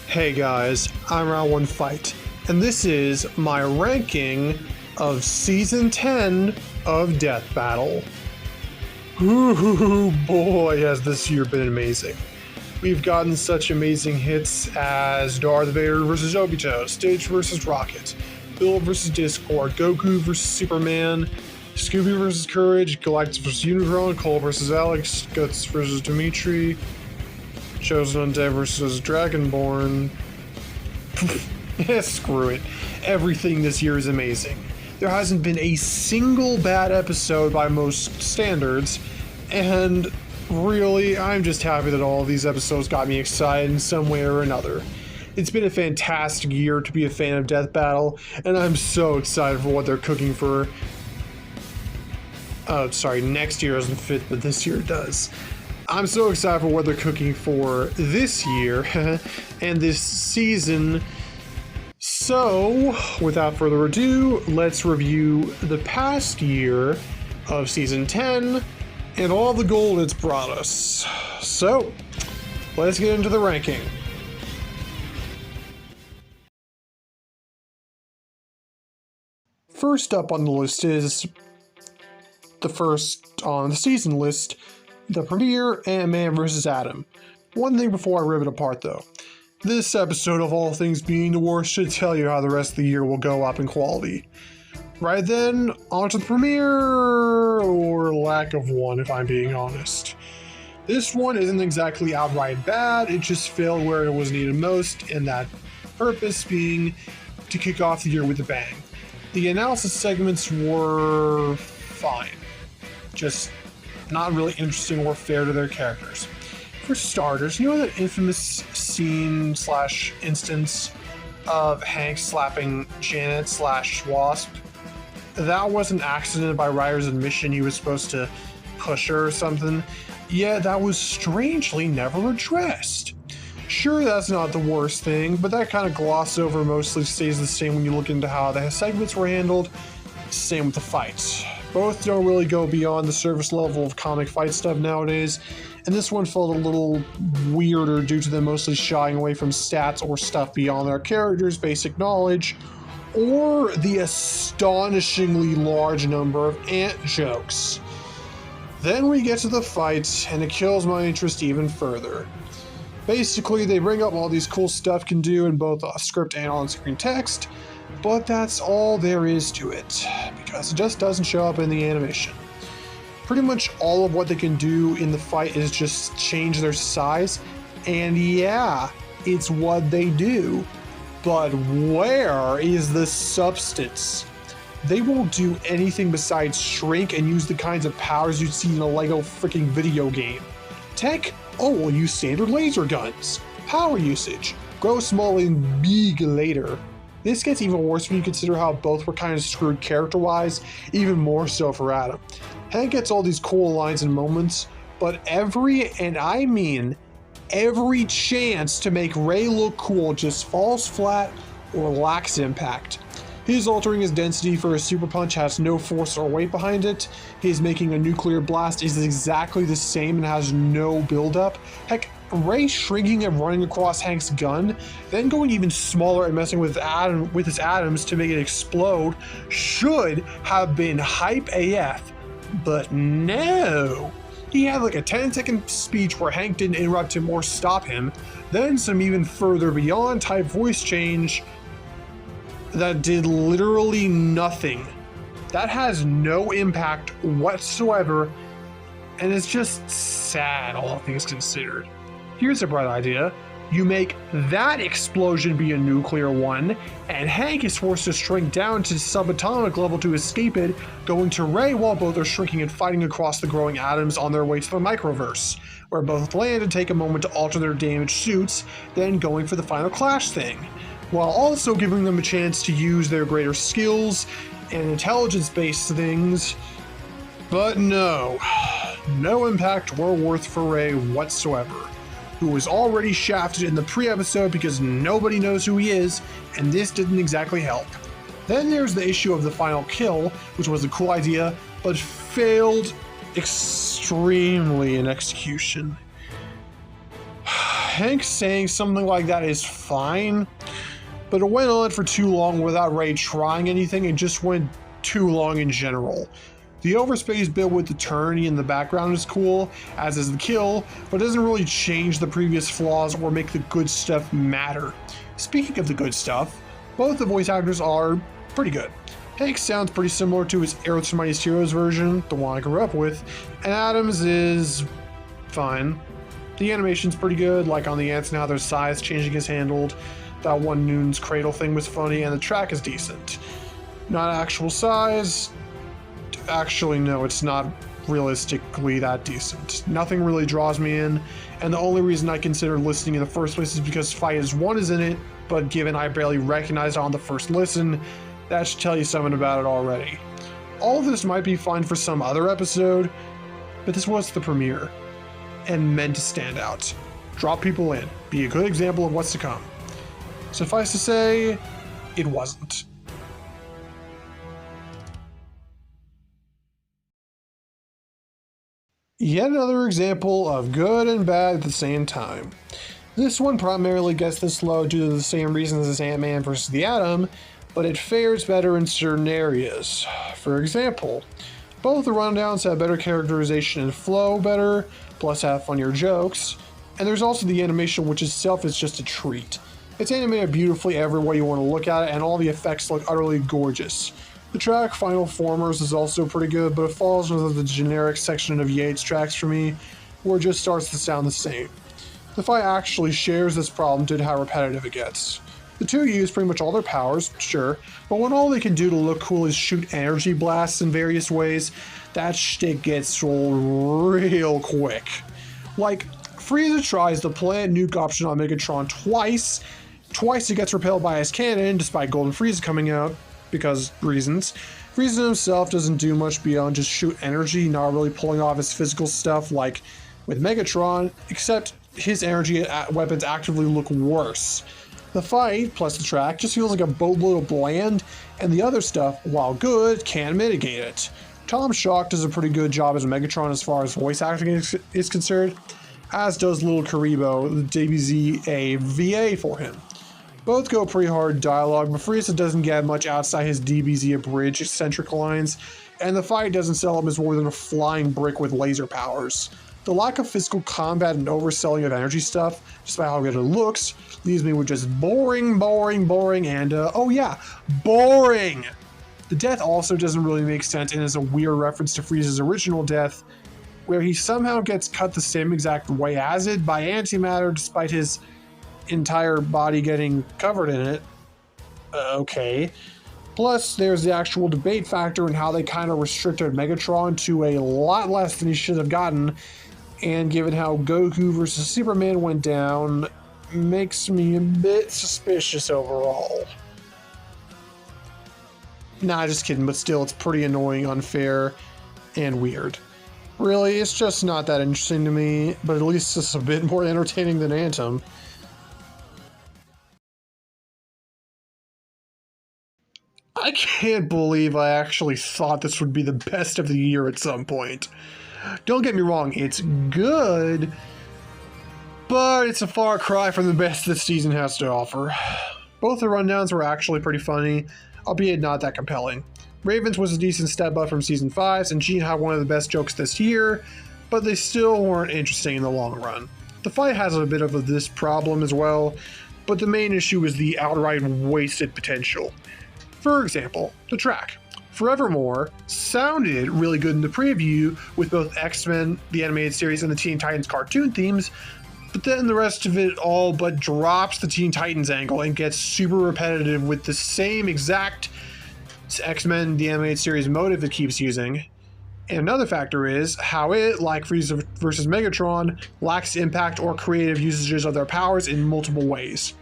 Hey guys, I'm Round 1 Fight, and this is my ranking of Season 10 of Death Battle. Ooh boy, has this year been amazing. We've gotten such amazing hits as Darth Vader vs. Obito, Stage vs. Rocket, Bill vs. Discord, Goku vs. Superman, Scooby vs. Courage, Galactus vs. Unicron, Cole vs. Alex, Guts vs. Dimitri, Chosen Undead vs. Dragonborn. Yeah, screw it. Everything this year is amazing. There hasn't been a single bad episode by most standards, and really, I'm just happy that all of these episodes got me excited in some way or another. It's been a fantastic year to be a fan of Death Battle, and I'm so excited for what they're cooking for. Oh, sorry, next year doesn't fit, but this year does. I'm so excited for what they're cooking for this year and this season. So, without further ado, let's review the past year of Season 10 and all the gold it's brought us. So, let's get into the ranking. First up on the list is the first on the season list, the premiere, Ant-Man vs. Atom. One thing before I rip it apart though. This episode, of all things being the worst, should tell you how the rest of the year will go up in quality. Right then, on to the premiere, or lack of one if I'm being honest. This one isn't exactly outright bad, it just failed where it was needed most, and that purpose being to kick off the year with a bang. The analysis segments were fine. Just not really interesting or fair to their characters. For starters, you know that infamous scene / instance of Hank slapping Janet / Wasp? That was an accident by Ryder's admission he was supposed to push her or something. Yeah, that was strangely never addressed. Sure, that's not the worst thing, but that kind of glossed over mostly stays the same when you look into how the segments were handled. Same with the fights. Both don't really go beyond the surface level of comic fight stuff nowadays, and this one felt a little weirder due to them mostly shying away from stats or stuff beyond their characters' basic knowledge, or the astonishingly large number of ant jokes. Then we get to the fight, and it kills my interest even further. Basically, they bring up all these cool stuff can do in both script and on-screen text, but that's all there is to it, because it just doesn't show up in the animation. Pretty much all of what they can do in the fight is just change their size, and yeah, it's what they do. But where is the substance? They won't do anything besides shrink and use the kinds of powers you'd see in a Lego freaking video game. Tech? Oh, we'll use standard laser guns. Power usage? Grow small and big later. This gets even worse when you consider how both were kind of screwed character-wise, even more so for Adam. Hank gets all these cool lines and moments, but every, and I mean every chance to make Ray look cool just falls flat or lacks impact. His altering his density for a super punch has no force or weight behind it. His making a nuclear blast is exactly the same and has no buildup. Heck, Ray shrinking and running across Hank's gun, then going even smaller and messing with his atoms to make it explode should have been hype AF, but no. He had like a 10-second speech where Hank didn't interrupt him or stop him, then some even further beyond type voice change that did literally nothing. That has no impact whatsoever, and it's just sad, all things considered. Here's a bright idea. You make that explosion be a nuclear one, and Hank is forced to shrink down to subatomic level to escape it, going to Ray while both are shrinking and fighting across the growing atoms on their way to the microverse, where both land and take a moment to alter their damaged suits, then going for the final clash thing, while also giving them a chance to use their greater skills and intelligence-based things. But no impact or worth for Ray whatsoever, who was already shafted in the pre-episode because nobody knows who he is, and this didn't exactly help. Then there's the issue of the final kill, which was a cool idea, but failed extremely in execution. Hank saying something like that is fine, but it went on for too long without Ray trying anything. It just went too long in general. The overspace bit with the tourney in the background is cool, as is the kill, but it doesn't really change the previous flaws or make the good stuff matter. Speaking of the good stuff, both the voice actors are pretty good. Hank sounds pretty similar to his Arrow to Mightiest Heroes version, the one I grew up with, and Adams is fine. The animation's pretty good, like on the ants and how their size changing is handled. That one Noon's Cradle thing was funny, and the track is decent. Not actual size. Actually, no, it's not realistically that decent. Nothing really draws me in, and the only reason I considered listening in the first place is because Fight is 1 is in it, but given I barely recognized it on the first listen, that should tell you something about it already. All of this might be fine for some other episode, but this was the premiere, and meant to stand out. Drop people in, be a good example of what's to come. Suffice to say, it wasn't. Yet another example of good and bad at the same time. This one primarily gets this low due to the same reasons as Ant-Man vs. the Atom, but it fares better in certain areas. For example, both the rundowns have better characterization and flow better, plus have funnier jokes, and there's also the animation, which itself is just a treat. It's animated beautifully every way you want to look at it, and all the effects look utterly gorgeous. The track Final Formers is also pretty good, but it falls into the generic section of Yates tracks for me, where it just starts to sound the same. The fight actually shares this problem due to how repetitive it gets. The two use pretty much all their powers, sure, but when all they can do to look cool is shoot energy blasts in various ways, that shtick gets old real quick. Like, Frieza tries the plant nuke option on Megatron twice. Twice it gets repelled by his cannon, despite Golden Frieza coming out, because reasons. Frieza himself doesn't do much beyond just shoot energy, not really pulling off his physical stuff like with Megatron, except his energy weapons actively look worse. The fight, plus the track, just feels like a boatload of bland, and the other stuff, while good, can mitigate it. Tom Shock does a pretty good job as Megatron as far as voice acting is concerned, as does Little Karibo, the DBZ a VA for him. Both go pretty hard dialogue, but Frieza doesn't get much outside his DBZ abridged eccentric lines, and the fight doesn't sell him as more than a flying brick with laser powers. The lack of physical combat and overselling of energy stuff, despite how good it looks, leaves me with just boring, and oh yeah, boring! The death also doesn't really make sense and is a weird reference to Frieza's original death, where he somehow gets cut the same exact way as it by antimatter despite his entire body getting covered in it. Okay. Plus, there's the actual debate factor and how they kind of restricted Megatron to a lot less than he should have gotten, and given how Goku vs. Superman went down, makes me a bit suspicious overall. Nah, just kidding, but still, it's pretty annoying, unfair, and weird. Really, it's just not that interesting to me, but at least it's a bit more entertaining than Anthem. I can't believe I actually thought this would be the best of the year at some point. Don't get me wrong, it's good, but it's a far cry from the best this season has to offer. Both the rundowns were actually pretty funny, albeit not that compelling. Ravens was a decent step up from Season 5's, and Gene had one of the best jokes this year, but they still weren't interesting in the long run. The fight has a bit of this problem as well, but the main issue is the outright wasted potential. For example, the track. Forevermore sounded really good in the preview with both X-Men, the animated series, and the Teen Titans cartoon themes, but then the rest of it all but drops the Teen Titans angle and gets super repetitive with the same exact X-Men, the animated series motive it keeps using. And another factor is how it, like Frieza vs. Megatron, lacks impact or creative usages of their powers in multiple ways.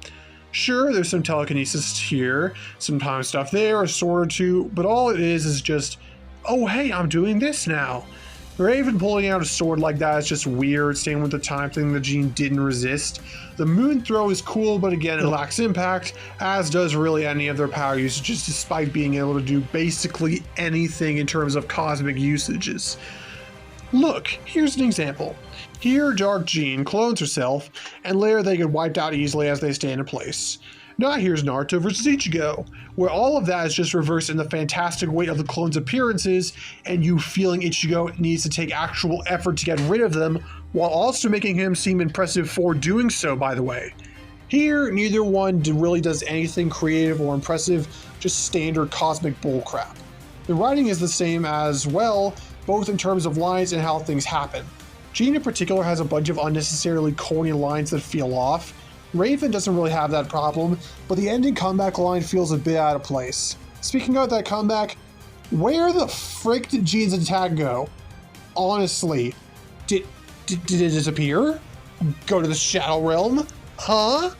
Sure, there's some telekinesis here, some time stuff there, a sword or two, but all it is just, oh hey, I'm doing this now. Raven pulling out a sword like that is just weird, same with the time thing that Gene didn't resist. The moon throw is cool, but again, it lacks impact, as does really any of their power usages, despite being able to do basically anything in terms of cosmic usages. Look, here's an example. Here, Dark Jean clones herself, and later they get wiped out easily as they stay in place. Now here's Naruto versus Ichigo, where all of that is just reversed in the fantastic way of the clones' appearances, and you feeling Ichigo needs to take actual effort to get rid of them, while also making him seem impressive for doing so, by the way. Here, neither one really does anything creative or impressive, just standard cosmic bullcrap. The writing is the same as well, both in terms of lines and how things happen. Jean in particular has a bunch of unnecessarily corny lines that feel off. Raven doesn't really have that problem, but the ending comeback line feels a bit out of place. Speaking of that comeback, where the frick did Jean's attack go? Honestly, did it disappear? Go to the Shadow Realm? Huh?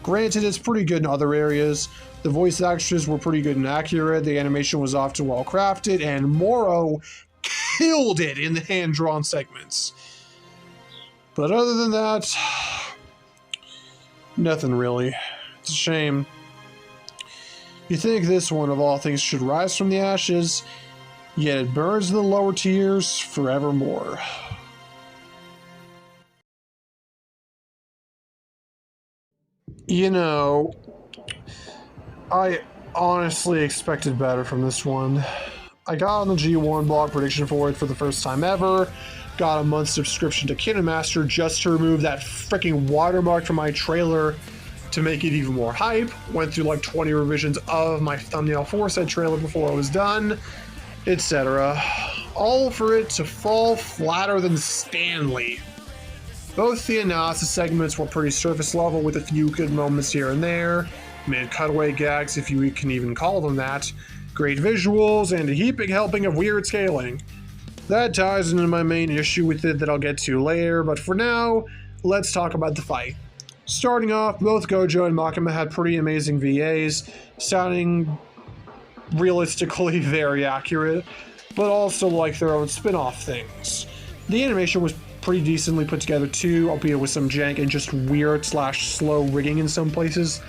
Granted, it's pretty good in other areas. The voice actors were pretty good and accurate, the animation was often well crafted, and Moro killed it in the hand-drawn segments. But other than that, nothing really. It's a shame. You think this one of all things should rise from the ashes, yet it burns in the lower tiers forevermore. You know, I honestly expected better from this one. I got on the G1 blog prediction for it for the first time ever, got a month subscription to KinoMaster just to remove that freaking watermark from my trailer to make it even more hype, went through like 20 revisions of my thumbnail for said trailer before I was done, etc. All for it to fall flatter than Stanley. Both the analysis segments were pretty surface level with a few good moments here and there, mid-cutaway gags if you can even call them that, great visuals, and a heaping helping of weird scaling. That ties into my main issue with it that I'll get to later, but for now, let's talk about the fight. Starting off, both Gojo and Makima had pretty amazing VAs, sounding realistically very accurate, but also like their own spin-off things. The animation was pretty decently put together too, albeit with some jank and just weird / slow rigging in some places,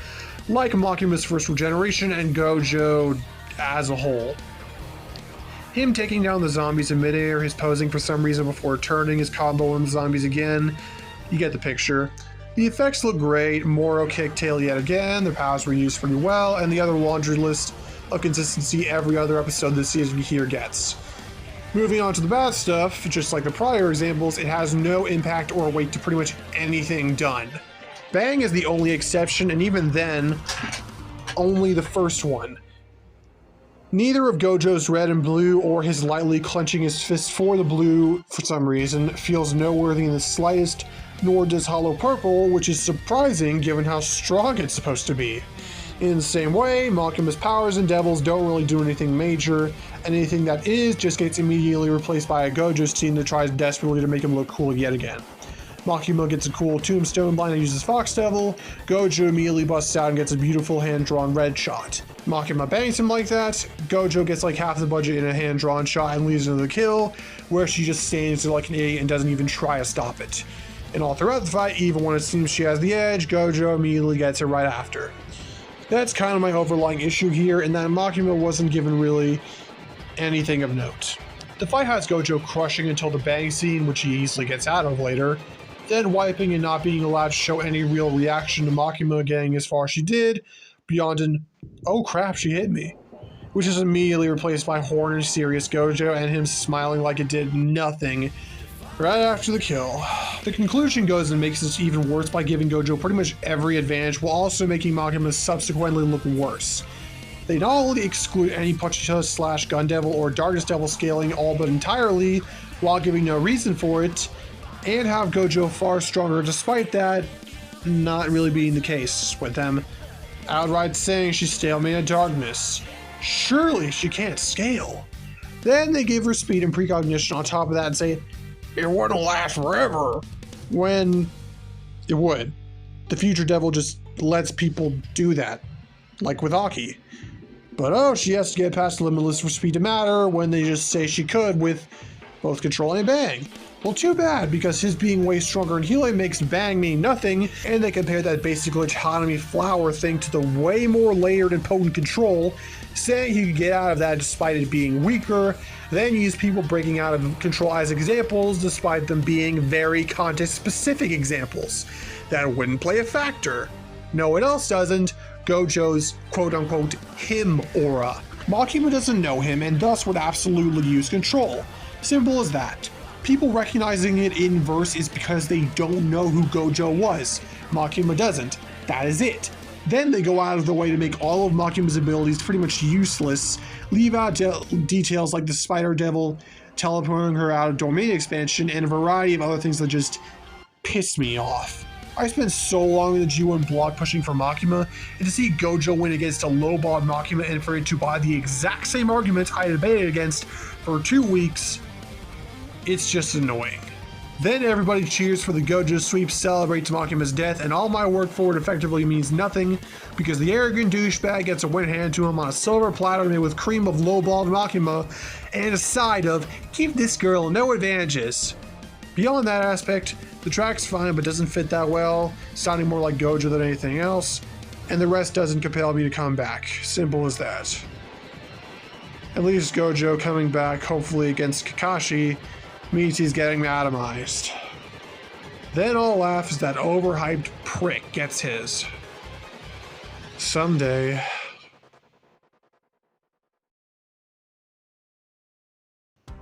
like Makima's first regeneration and Gojo as a whole. Him taking down the zombies in midair, his posing for some reason before turning, his combo on the zombies again, you get the picture. The effects look great, Moro kicked tail yet again, their powers were used pretty well, and the other laundry list of consistency every other episode this season here gets. Moving on to the bad stuff, just like the prior examples, it has no impact or weight to pretty much anything done. Bang is the only exception, and even then, only the first one. Neither of Gojo's red and blue or his lightly clenching his fist for the blue, for some reason, feels noteworthy in the slightest, nor does hollow purple, which is surprising given how strong it's supposed to be. In the same way, Makima's powers and devils don't really do anything major, and anything that is just gets immediately replaced by a Gojo's team that tries desperately to make him look cool yet again. Makima gets a cool tombstone line and uses Fox Devil, Gojo immediately busts out and gets a beautiful hand-drawn red shot. Makima bangs him like that, Gojo gets like half the budget in a hand-drawn shot and leaves another kill, where she just stands there like an idiot and doesn't even try to stop it. And all throughout the fight, even when it seems she has the edge, Gojo immediately gets it right after. That's kind of my overlying issue here, in that Makima wasn't given really anything of note. The fight has Gojo crushing until the bang scene, which he easily gets out of later, then wiping and not being allowed to show any real reaction to Makima getting as far as she did, beyond an, oh crap, she hit me, which is immediately replaced by horny, serious Gojo and him smiling like it did nothing right after the kill. The conclusion goes and makes this even worse by giving Gojo pretty much every advantage while also making Makima subsequently look worse. They not only exclude any Pachita / Gun Devil or Darkness Devil scaling all but entirely, while giving no reason for it, and have Gojo far stronger despite that not really being the case, with them outright saying she's stalemated darkness. Surely she can't scale. Then they give her speed and precognition on top of that and say, it wouldn't last forever, when it would. The future devil just lets people do that, like with Aki. But oh, she has to get past the limitless for speed to matter when they just say she could with both control and bang. Well, too bad, because his being way stronger in healing makes bang mean nothing, and they compare that basic autonomy flower thing to the way more layered and potent control, saying he could get out of that despite it being weaker, then used people breaking out of control as examples despite them being very context-specific examples that wouldn't play a factor. No one else doesn't. Gojo's quote-unquote him aura. Makima doesn't know him and thus would absolutely use control. Simple as that. People recognizing it in verse is because they don't know who Gojo was. Makima doesn't. That is it. Then they go out of the way to make all of Makima's abilities pretty much useless, leave out details like the Spider Devil teleporting her out of domain expansion, and a variety of other things that just piss me off. I spent so long in the G1 blog pushing for Makima, and to see Gojo win against a low-balled Makima and for it to buy the exact same arguments I debated against for 2 weeks, it's just annoying. Then everybody cheers for the Gojo sweep, celebrates Makima's death, and all my work for it effectively means nothing because the arrogant douchebag gets a win handed to him on a silver platter made with cream of low-balled Makima and a side of give this girl no advantages. Beyond that aspect, the track's fine but doesn't fit that well, sounding more like Gojo than anything else, and the rest doesn't compel me to come back. Simple as that. At least Gojo coming back, hopefully against Kakashi, means he's getting atomized. Then all laugh as that overhyped prick gets his. Someday.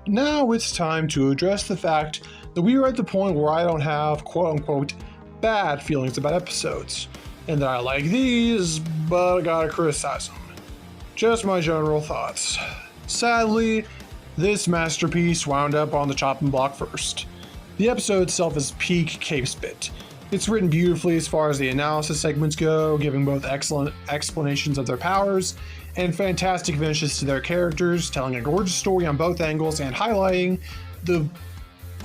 Now it's time to address the fact that we are at the point where I don't have quote-unquote bad feelings about episodes, and that I like these, but I gotta criticize them. Just my general thoughts. Sadly, this masterpiece wound up on the chopping block first. The episode itself is peak cave spit. It's written beautifully as far as the analysis segments go, giving both excellent explanations of their powers and fantastic finishes to their characters, telling a gorgeous story on both angles and highlighting the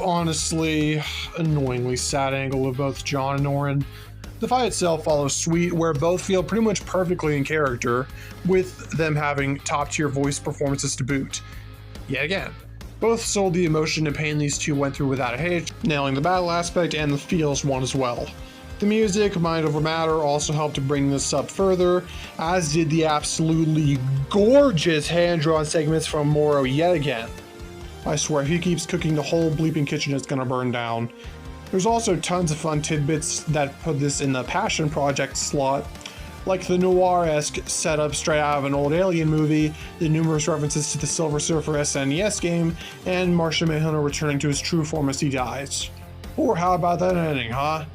honestly annoyingly sad angle of both John and Orin. The fight itself follows suite, where both feel pretty much perfectly in character, with them having top tier voice performances to boot. Yet again, both sold the emotion and pain these two went through without a hitch, nailing the battle aspect and the feels one as well. The music, Mind Over Matter, also helped to bring this up further, as did the absolutely gorgeous hand-drawn segments from Moro yet again. I swear, if he keeps cooking, the whole bleeping kitchen is gonna burn down. There's also tons of fun tidbits that put this in the passion project slot, like the noir-esque setup straight out of an old Alien movie, the numerous references to the Silver Surfer SNES game, and Martian Manhunter returning to his true form as he dies. Or how about that ending, huh?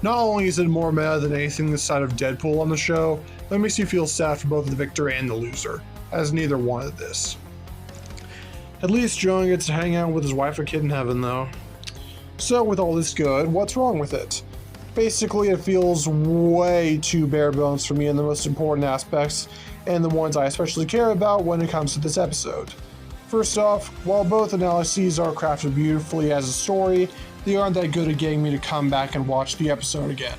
Not only is it more meta than anything this side of Deadpool on the show, but it makes you feel sad for both the victor and the loser, as neither wanted this. At least John gets to hang out with his wife and kid in heaven though. So with all this good, what's wrong with it? Basically, it feels way too bare bones for me in the most important aspects, and the ones I especially care about when it comes to this episode. First off, while both analyses are crafted beautifully as a story, they aren't that good at getting me to come back and watch the episode again.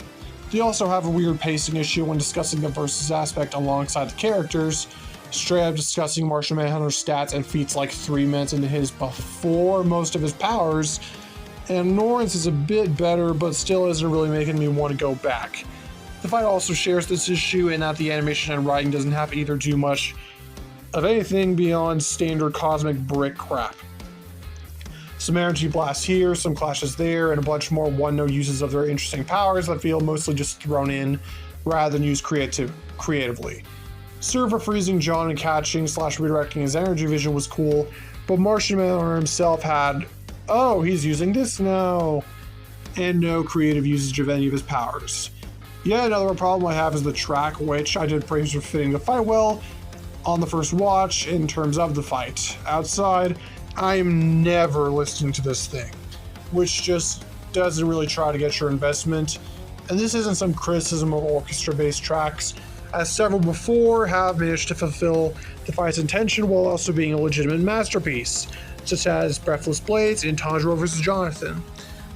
They also have a weird pacing issue when discussing the versus aspect alongside the characters, straight up discussing Martian Manhunter's stats and feats like 3 minutes into his before most of his powers, and Norrin's is a bit better, but still isn't really making me want to go back. The fight also shares this issue in that the animation and writing doesn't have either too much of anything beyond standard cosmic brick crap. Some energy blasts here, some clashes there, and a bunch more one-note uses of their interesting powers that feel mostly just thrown in rather than used creatively. Cipher freezing John and catching / redirecting his energy vision was cool, but Martian Manhunter himself had, oh, he's using this now, and no creative usage of any of his powers. Yet another problem I have is the track, which I did praise for fitting the fight well on the first watch in terms of the fight. Outside, I am never listening to this thing, which just doesn't really try to get your investment. And this isn't some criticism of orchestra-based tracks, as several before have managed to fulfill the fight's intention while also being a legitimate masterpiece, such as Breathless Blades and Tanjiro vs. Jonathan.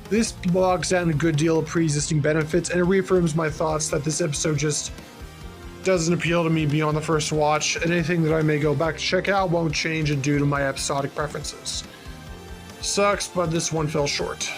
This bogs down a good deal of pre-existing benefits, and it reaffirms my thoughts that this episode just doesn't appeal to me beyond the first watch, and anything that I may go back to check out won't change it due to my episodic preferences. Sucks, but this one fell short.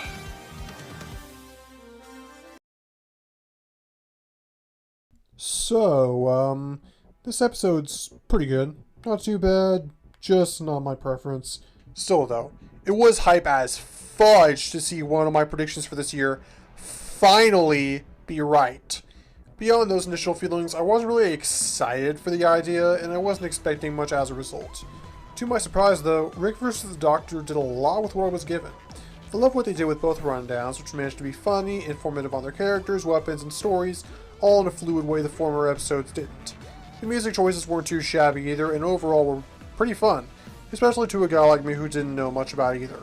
So, This episode's pretty good. Not too bad, just not my preference. Still though, it was hype as fudge to see one of my predictions for this year finally be right. Beyond those initial feelings, I wasn't really excited for the idea, and I wasn't expecting much as a result. To my surprise though, Rick vs. the Doctor did a lot with what I was given. I love what they did with both rundowns, which managed to be funny, informative on their characters, weapons, and stories, all in a fluid way the former episodes didn't. The music choices weren't too shabby either, and overall were pretty fun, especially to a guy like me who didn't know much about either.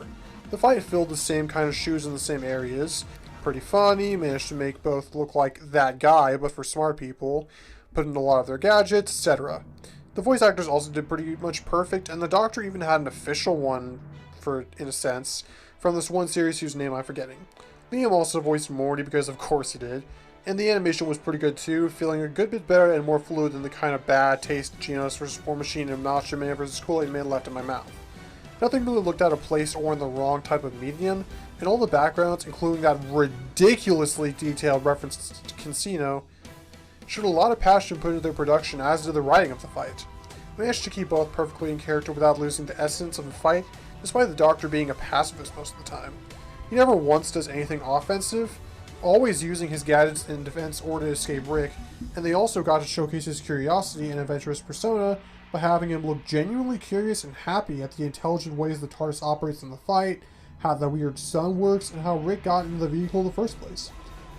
The fight filled the same kind of shoes in the same areas. Pretty funny, managed to make both look like that guy, but for smart people, put in a lot of their gadgets, etc. The voice actors also did pretty much perfect, and the Doctor even had an official one, in a sense, from this one series whose name I'm forgetting. Liam also voiced Morty because of course he did, and the animation was pretty good too, feeling a good bit better and more fluid than the kind of bad taste Genos vs. War Machine and Macho Man vs. Kool-Aid Man left in my mouth. Nothing really looked out of place or in the wrong type of medium, and all the backgrounds, including that ridiculously detailed reference to Casino, showed a lot of passion put into their production, as did the writing of the fight. They managed to keep both perfectly in character without losing the essence of the fight, despite the Doctor being a pacifist most of the time. He never once does anything offensive, always using his gadgets in defense or to escape Rick, and they also got to showcase his curiosity and adventurous persona by having him look genuinely curious and happy at the intelligent ways the TARDIS operates in the fight, how the weird sun works, and how Rick got into the vehicle in the first place.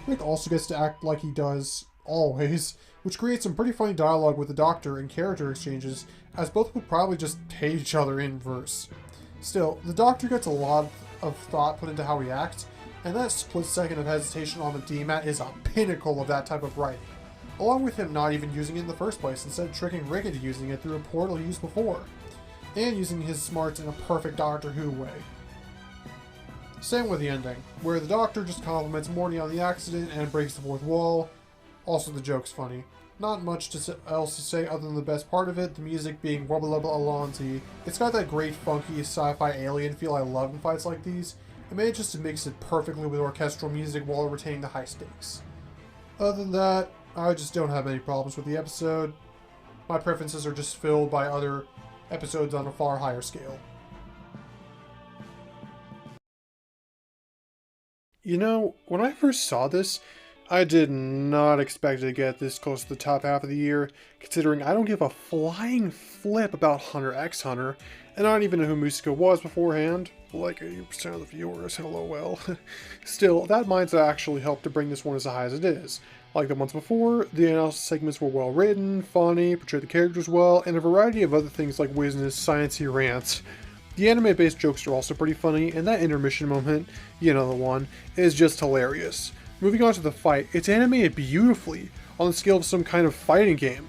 Rick also gets to act like he does always, which creates some pretty funny dialogue with the Doctor and character exchanges, as both would probably just hate each other in verse. Still, the Doctor gets a lot of thought put into how he acts, and that split second of hesitation on the D-mat is a pinnacle of that type of writing, along with him not even using it in the first place, instead tricking Rick into using it through a portal he used before, and using his smarts in a perfect Doctor Who way. Same with the ending, where the Doctor just compliments Morty on the accident and breaks the fourth wall. Also, the joke's funny. Not much else to say other than the best part of it, the music being Wubba Lubba Alonzi. It's got that great funky sci-fi alien feel I love in fights like these, and manages to mix it perfectly with orchestral music while retaining the high stakes. Other than that, I just don't have any problems with the episode. My preferences are just filled by other episodes on a far higher scale. You know, when I first saw this, I did not expect to get this close to the top half of the year, considering I don't give a flying flip about Hunter x Hunter, and I don't even know who Misaka was beforehand. Like 80% of the viewers, LOL. Still, that mindset actually helped to bring this one as high as it is. Like the ones before, the analysis segments were well written, funny, portrayed the characters well, and a variety of other things like Wizness, sciencey rants. The anime-based jokes are also pretty funny, and that intermission moment, you know the one, is just hilarious. Moving on to the fight, it's animated beautifully, on the scale of some kind of fighting game.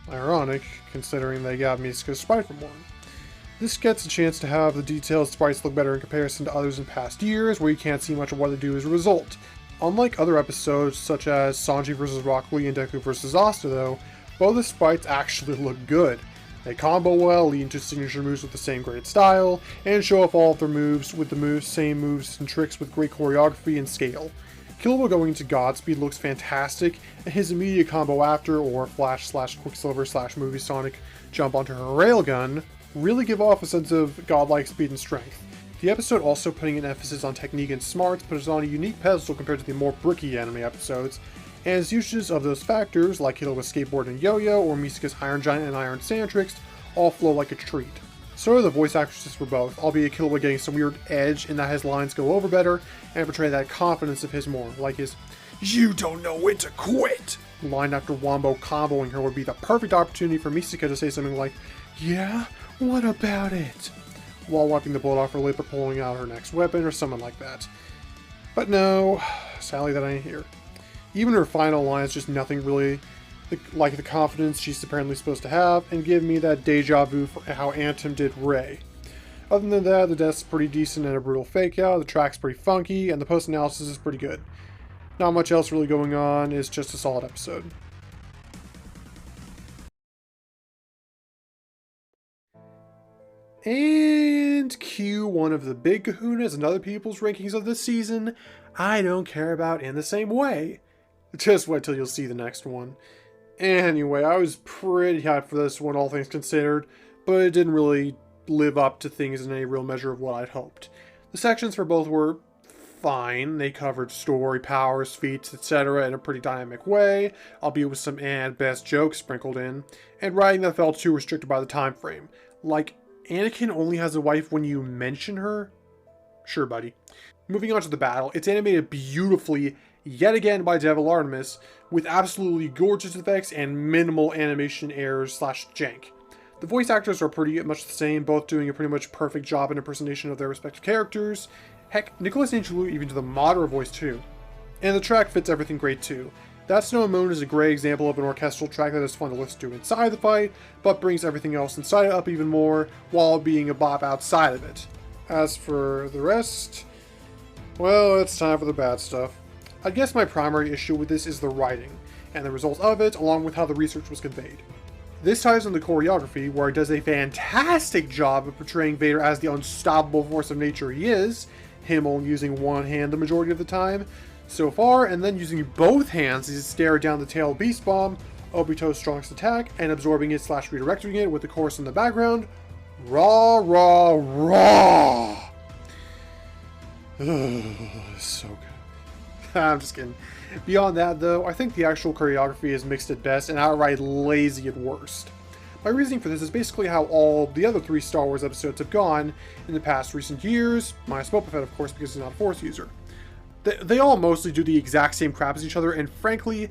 Ironic, considering they got Misaka's sprite from one. This gets a chance to have the detailed sprites look better in comparison to others in past years, where you can't see much of what they do as a result. Unlike other episodes, such as Sanji vs. Rock Lee and Deku vs. Asta though, both the sprites actually look good. They combo well, lead into signature moves with the same great style, and show off all of their moves with the same moves and tricks with great choreography and scale. Killua going into Godspeed looks fantastic, and his immediate combo after, or Flash/Quicksilver/Movie Sonic jump onto her railgun, really give off a sense of godlike speed and strength. The episode also putting an emphasis on technique and smarts puts it on a unique pedestal compared to the more bricky anime episodes, and its uses of those factors, like Killua's skateboard and yo-yo, or Misaka's Iron Giant and Iron Sand tricks, all flow like a treat. So are the voice actresses for both, albeit Killua getting some weird edge in that his lines go over better, and portray that confidence of his more, like his "You don't know when to quit" line after Wombo comboing her would be the perfect opportunity for Misaka to say something like, "Yeah? What about it?" while wiping the blood off her lip or pulling out her next weapon or something like that. But no, sadly that ain't here. Even her final line is just nothing really like the confidence she's apparently supposed to have, and give me that deja vu for how Anthem did Rey. Other than that, the death's pretty decent and a brutal fake out, the track's pretty funky, and the post-analysis is pretty good. Not much else really going on, it's just a solid episode. And cue one of the big kahunas and other people's rankings of this season I don't care about in the same way. Just wait till you'll see the next one. Anyway, I was pretty hyped for this one, all things considered, but it didn't really live up to things in any real measure of what I'd hoped. The sections for both were fine. They covered story, powers, feats, etc. in a pretty dynamic way, albeit with some and best jokes sprinkled in, and writing that felt too restricted by the time frame. Like, Anakin only has a wife when you mention her? Sure, buddy. Moving on to the battle, it's animated beautifully, yet again by Devil Artemis, with absolutely gorgeous effects and minimal animation errors / jank. The voice actors are pretty much the same, both doing a pretty much perfect job in impersonation of their respective characters. Heck, Nicholas Angelou even to the Madara voice too. And the track fits everything great too. That's No Moon is a great example of an orchestral track that is fun to listen to inside the fight, but brings everything else inside it up even more, while being a bop outside of it. As for the rest, well, it's time for the bad stuff. I guess my primary issue with this is the writing, and the result of it, along with how the research was conveyed. This ties into choreography, where it does a fantastic job of portraying Vader as the unstoppable force of nature he is, him only using one hand the majority of the time so far, and then using both hands as he stare down the tail beast bomb, Obito's strongest attack, and absorbing it / redirecting it with the chorus in the background. Raw, raw, raw! So good. I'm just kidding. Beyond that, though, I think the actual choreography is mixed at best and outright lazy at worst. My reasoning for this is basically how all the other 3 Star Wars episodes have gone in the past recent years, minus Boba Fett, of course, because he's not a Force user. They all mostly do the exact same crap as each other, and frankly,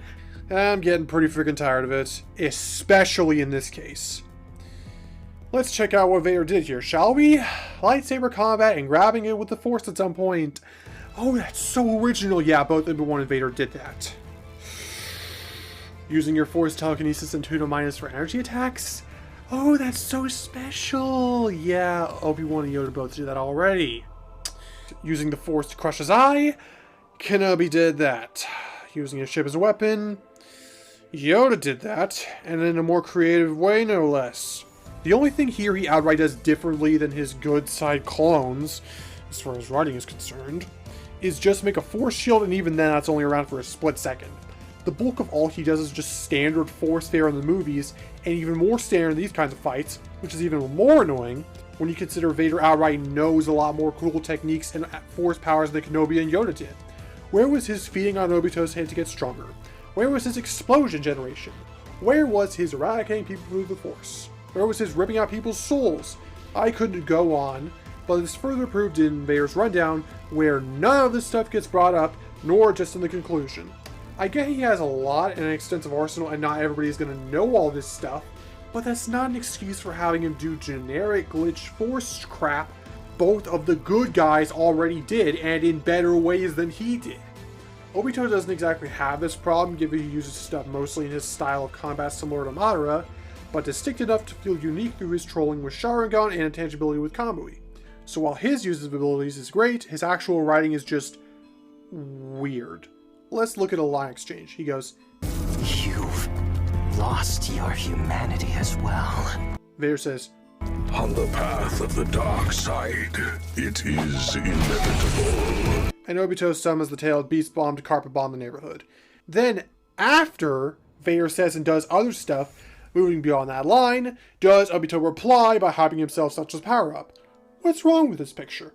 I'm getting pretty freaking tired of it, especially in this case. Let's check out what Vader did here, shall we? Lightsaber combat and grabbing it with the Force at some point. Oh, that's so original. Yeah, both Obi-Wan and Vader did that. Using your Force telekinesis and 2-, for energy attacks? Oh, that's so special. Yeah, Obi-Wan and Yoda both did that already. Using the Force to crush his eye? Kenobi did that. Using his ship as a weapon? Yoda did that, and in a more creative way, no less. The only thing here he outright does differently than his good side clones, as far as writing is concerned, is just make a Force shield, and even then that's only around for a split second. The bulk of all he does is just standard Force fare in the movies, and even more standard in these kinds of fights, which is even more annoying when you consider Vader outright knows a lot more cool techniques and Force powers than Kenobi and Yoda did. Where was his feeding on Obito's head to get stronger? Where was his explosion generation? Where was his eradicating people through the Force? Where was his ripping out people's souls? I couldn't go on, but it's further proved in Vader's rundown, where none of this stuff gets brought up, nor just in the conclusion. I get he has a lot and an extensive arsenal, and not everybody's gonna know all this stuff, but that's not an excuse for having him do generic glitch Force crap both of the good guys already did, and in better ways than he did. Obito doesn't exactly have this problem, given he uses stuff mostly in his style of combat similar to Madara, but distinct enough to feel unique through his trolling with Sharingan and intangibility with Kamui. So while his use of abilities is great, his actual writing is just weird. Let's look at a line exchange. He goes, "You've lost your humanity as well." Vader says, "On the path of the dark side, it is inevitable." And Obito summons the tailed beast bomb to carpet bomb the neighborhood. Then, after Vader says and does other stuff, moving beyond that line, does Obito reply by hyping himself such as power up. What's wrong with this picture?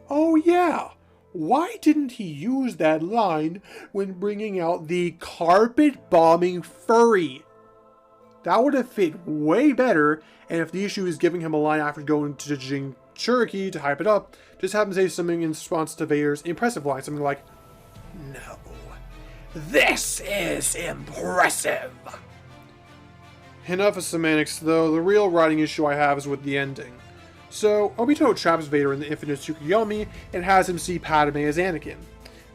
Oh yeah, why didn't he use that line when bringing out the carpet bombing furry? That would have fit way better, and if the issue is giving him a line after going to Jinchuriki to hype it up, just have him say something in response to Vader's impressive line, something like, "No, this is impressive." Enough of semantics though, the real writing issue I have is with the ending. So, Obito traps Vader in the infinite Tsukuyomi and has him see Padme as Anakin.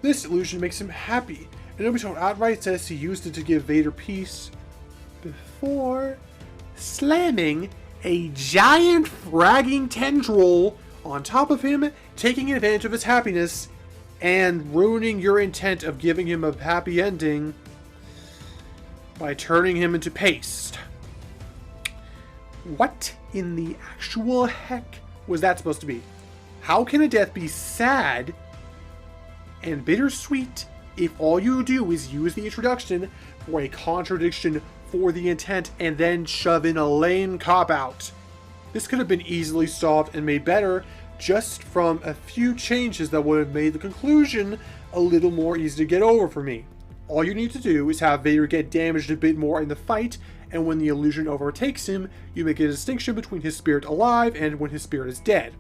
This illusion makes him happy, and Obito outright says he used it to give Vader peace, before slamming a giant fragging tendril on top of him, taking advantage of his happiness, and ruining your intent of giving him a happy ending by turning him into paste. What in the actual heck was that supposed to be? How can a death be sad and bittersweet if all you do is use the introduction for a contradiction for the intent and then shove in a lame cop-out. This could have been easily solved and made better just from a few changes that would have made the conclusion a little more easy to get over for me. All you need to do is have Vader get damaged a bit more in the fight, and when the illusion overtakes him, you make a distinction between his spirit alive and when his spirit is dead.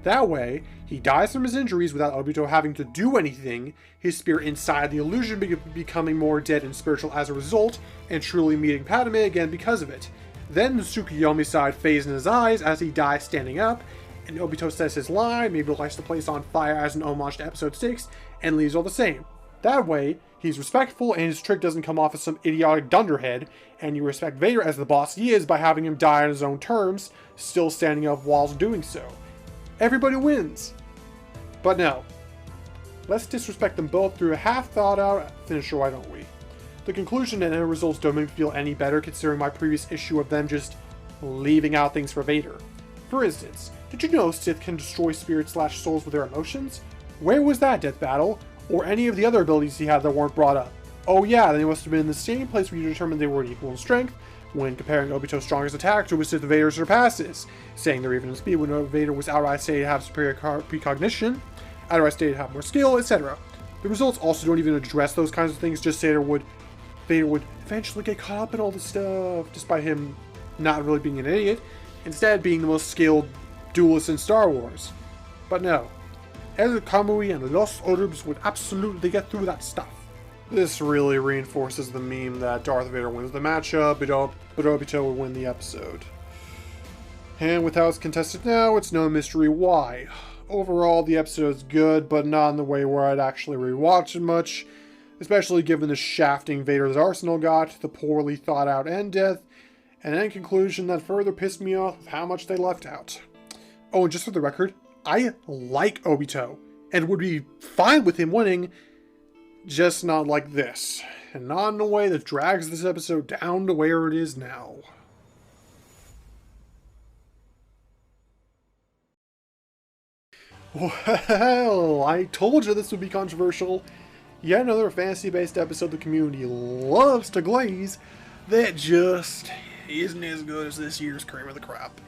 That way, he dies from his injuries without Obito having to do anything, his spirit inside the illusion becoming more dead and spiritual as a result, and truly meeting Padme again because of it. Then the Tsukuyomi side fades in his eyes as he dies standing up, and Obito says his line, maybe lights the place on fire as an homage to episode 6, and leaves all the same. That way, he's respectful and his trick doesn't come off as some idiotic dunderhead, and you respect Vader as the boss he is by having him die on his own terms, still standing up whilst doing so. Everybody wins. But no. Let's disrespect them both through a half-thought-out finisher, why don't we? The conclusion and end results don't make me feel any better considering my previous issue of them just leaving out things for Vader. For instance, did you know Sith can destroy spirits/souls with their emotions? Where was that Death Battle? Or any of the other abilities he had that weren't brought up? Oh yeah, they must have been in the same place where you determined they were equal in strength, when comparing Obito's strongest attack to a Sith Vader surpasses, saying they're even in speed when Vader was outright stated to have superior precognition, outright stated to have more skill, etc. The results also don't even address those kinds of things, just say Vader would eventually get caught up in all this stuff, despite him not really being an idiot, instead being the most skilled duelist in Star Wars. But no, El Kamui and the Lost Orbs would absolutely get through that stuff. This really reinforces the meme that Darth Vader wins the matchup, but Obito will win the episode. And with how it's contested now, it's no mystery why. Overall, the episode's good, but not in the way where I'd actually rewatch it much, especially given the shafting Vader's arsenal got, the poorly thought out end death, and an end conclusion that further pissed me off with how much they left out. Oh, and just for the record, I like Obito, and would be fine with him winning, just not like this, and not in a way that drags this episode down to where it is now. Well, I told you this would be controversial. Yet another fantasy-based episode the community loves to glaze that just isn't as good as this year's cream of the crop.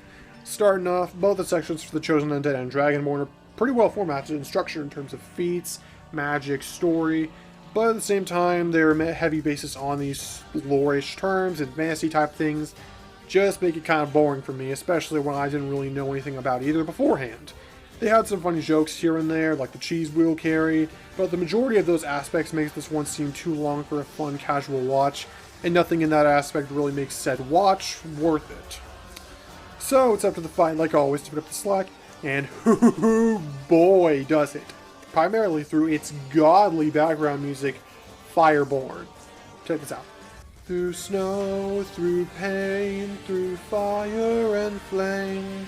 Starting off, both the sections for the Chosen Undead and Dragonborn are pretty well formatted and structured in terms of feats, magic, story, but at the same time, their heavy basis on these lore-ish terms and fantasy type things just make it kind of boring for me, especially when I didn't really know anything about either beforehand. They had some funny jokes here and there, like the cheese wheel carry, but the majority of those aspects makes this one seem too long for a fun, casual watch, and nothing in that aspect really makes said watch worth it. So it's up to the fight, like always, to pick up the slack, and hoo boy does it. Primarily through its godly background music, Fireborn. Check this out. Through snow, through pain, through fire and flame,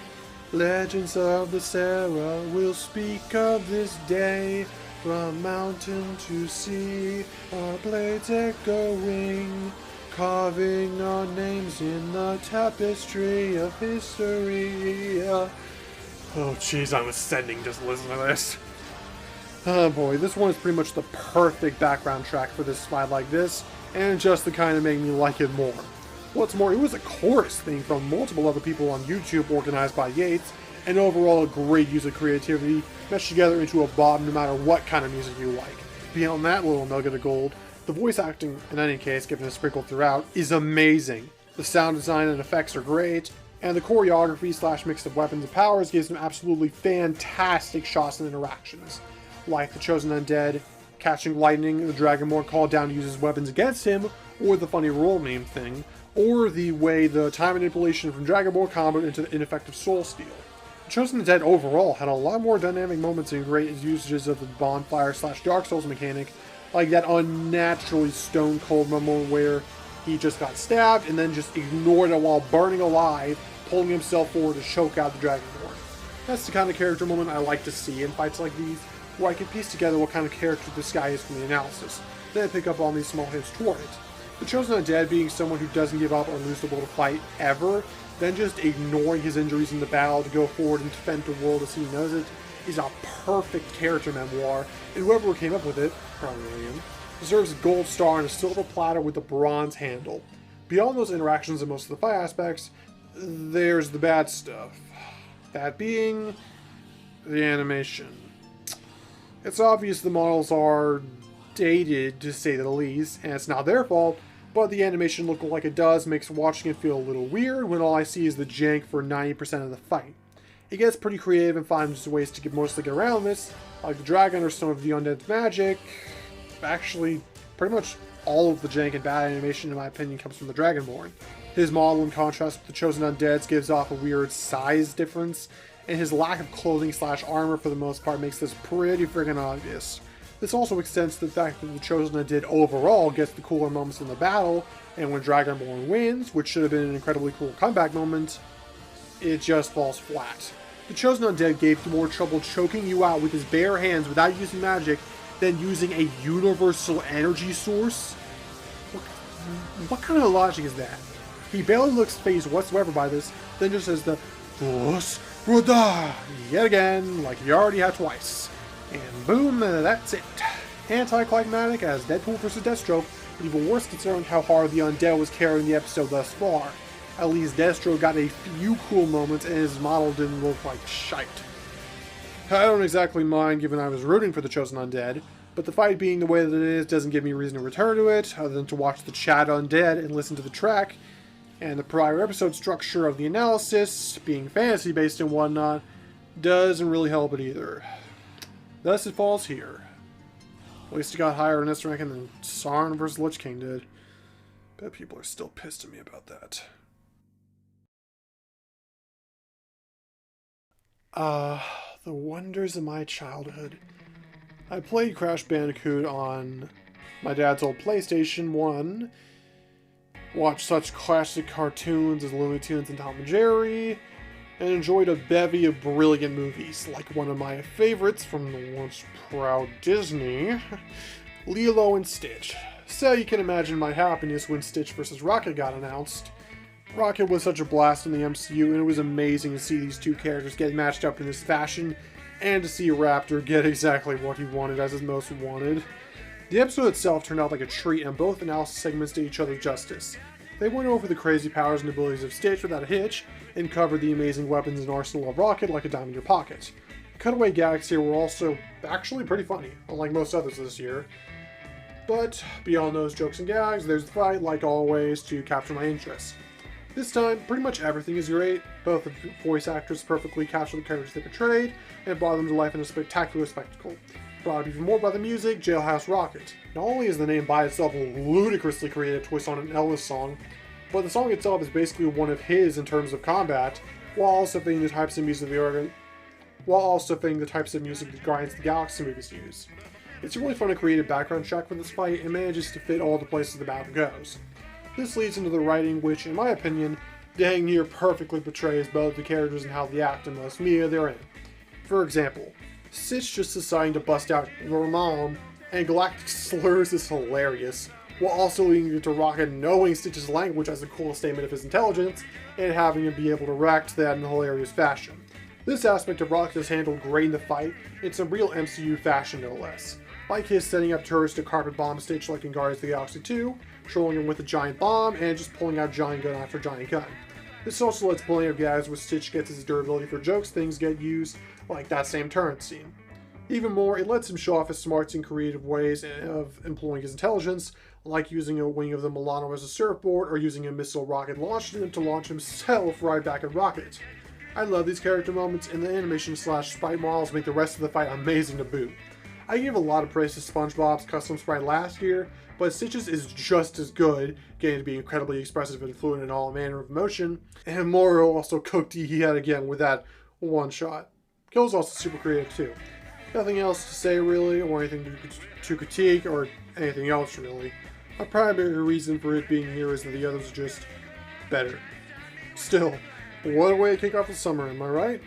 legends of the Sarah will speak of this day. From mountain to sea, our blades echoing, carving our names in the tapestry of history. Oh jeez, I'm ascending just listening to this. Oh boy, this one is pretty much the perfect background track for this fight like this, and just the kind of make me like it more. What's more, it was a chorus theme from multiple other people on YouTube organized by Yates, and overall a great use of creativity meshed together into a bob no matter what kind of music you like. Beyond that little nugget of gold, the voice acting, in any case given a sprinkle throughout, is amazing. The sound design and effects are great, and the choreography / mix of weapons and powers gives them absolutely fantastic shots and interactions. Like the Chosen Undead catching lightning, the Dragonborn called down to use his weapons against him, or the funny roll name thing, or the way the time manipulation from Dragonborn combat into the ineffective soul steal. The Chosen Undead overall had a lot more dynamic moments and great usages of the bonfire / Dark Souls mechanic, like that unnaturally stone cold moment where he just got stabbed and then just ignored it while burning alive, pulling himself forward to choke out the Dragonborn. That's the kind of character moment I like to see in fights like these, where I can piece together what kind of character this guy is from the analysis, then pick up on these small hints toward it. The Chosen Undead being someone who doesn't give up or lose the will to fight ever, then just ignoring his injuries in the battle to go forward and defend the world as he knows it, is a perfect character memoir, and whoever came up with it, probably him, deserves a gold star on a silver platter with a bronze handle. beyond those interactions and most of the fight aspects, there's the bad stuff. That being the animation. It's obvious the models are dated, to say the least, and it's not their fault, but the animation looking like it does makes watching it feel a little weird when all I see is the jank for 90% of the fight. It gets pretty creative and finds ways to mostly get around this, like the dragon or some of the Undead's magic. Actually, pretty much all of the jank and bad animation, in my opinion, comes from the Dragonborn. His model, in contrast with the chosen Undead's, gives off a weird size difference, and his lack of clothing / armor for the most part makes this pretty friggin' obvious. This also extends to the fact that the chosen Undead overall gets the cooler moments in the battle, and when Dragonborn wins, which should have been an incredibly cool comeback moment, it just falls flat. The chosen Undead gave more trouble choking you out with his bare hands without using magic than using a universal energy source. What kind of logic is that? He barely looks phased whatsoever by this, then just says the yet again, like he already had twice. And boom, that's it. Anticlimactic as Deadpool vs. Deathstroke, but even worse considering how hard the Undead was carrying the episode thus far. At least Deathstroke got a few cool moments and his model didn't look like shite. I don't exactly mind given I was rooting for the chosen Undead, but the fight being the way that it is doesn't give me reason to return to it, other than to watch the chat Undead and listen to the track, and the prior episode structure of the analysis, being fantasy-based and whatnot, doesn't really help it either. Thus it falls here. At least it got higher in this ranking than Sarn vs. Lich King did. Bet people are still pissed at me about that. The wonders of my childhood. I played Crash Bandicoot on my dad's old PlayStation 1, watched such classic cartoons as Looney Tunes and Tom and Jerry, and enjoyed a bevy of brilliant movies, like one of my favorites from the once proud Disney, Lilo and Stitch. So you can imagine my happiness when Stitch vs. Rocket got announced. Rocket was such a blast in the MCU, and it was amazing to see these two characters get matched up in this fashion, and to see Raptor get exactly what he wanted as his most wanted. The episode itself turned out like a treat, and both analysis segments did each other justice. They went over the crazy powers and abilities of Stitch without a hitch, and covered the amazing weapons and arsenal of Rocket like a dime in your pocket. Cutaway gags here were also actually pretty funny, unlike most others this year. But beyond those jokes and gags, there's the fight, like always, to capture my interest. This time, pretty much everything is great. Both the voice actors perfectly capture the characters they portrayed, and brought them to life in a spectacular spectacle. Brought up even more by the music, Jailhouse Rocket. Not only is the name by itself a ludicrously creative twist on an Elvis song, but the song itself is basically one of his in terms of combat, while also fitting the types of music that Guardians of the Galaxy movies use. It's a really fun and creative background track for this fight, and manages to fit all the places the battle goes. This leads into the writing, which, in my opinion, dang near perfectly portrays both the characters and how they act in most media they're in. For example, Stitch just deciding to bust out "your mom," and Galactus slurs is hilarious, while also leading to Rocket knowing Stitch's language as a cool statement of his intelligence, and having him be able to react to that in a hilarious fashion. This aspect of Rocket is handled great in the fight, in some real MCU fashion no less. Like his setting up turrets to carpet bomb Stitch like in Guardians of the Galaxy 2, trolling him with a giant bomb, and just pulling out giant gun after giant gun. This also lets plenty of gags where Stitch gets his durability for jokes things get used, like that same turret scene. Even more, it lets him show off his smarts in creative ways of employing his intelligence, like using a wing of the Milano as a surfboard, or using a missile rocket launched at him to launch himself right back at Rocket. I love these character moments, and the animation / sprite models make the rest of the fight amazing to boot. I gave a lot of praise to SpongeBob's custom sprite last year, but Stitch's is just as good, getting to be incredibly expressive and fluent in all manner of emotion, and Mario also cooked yet again with that one shot. Kill's also super creative too. Nothing else to say really, or anything to critique, or anything else really. A primary reason for it being here is that the others are just better. Still, what a way to kick off the summer, am I right?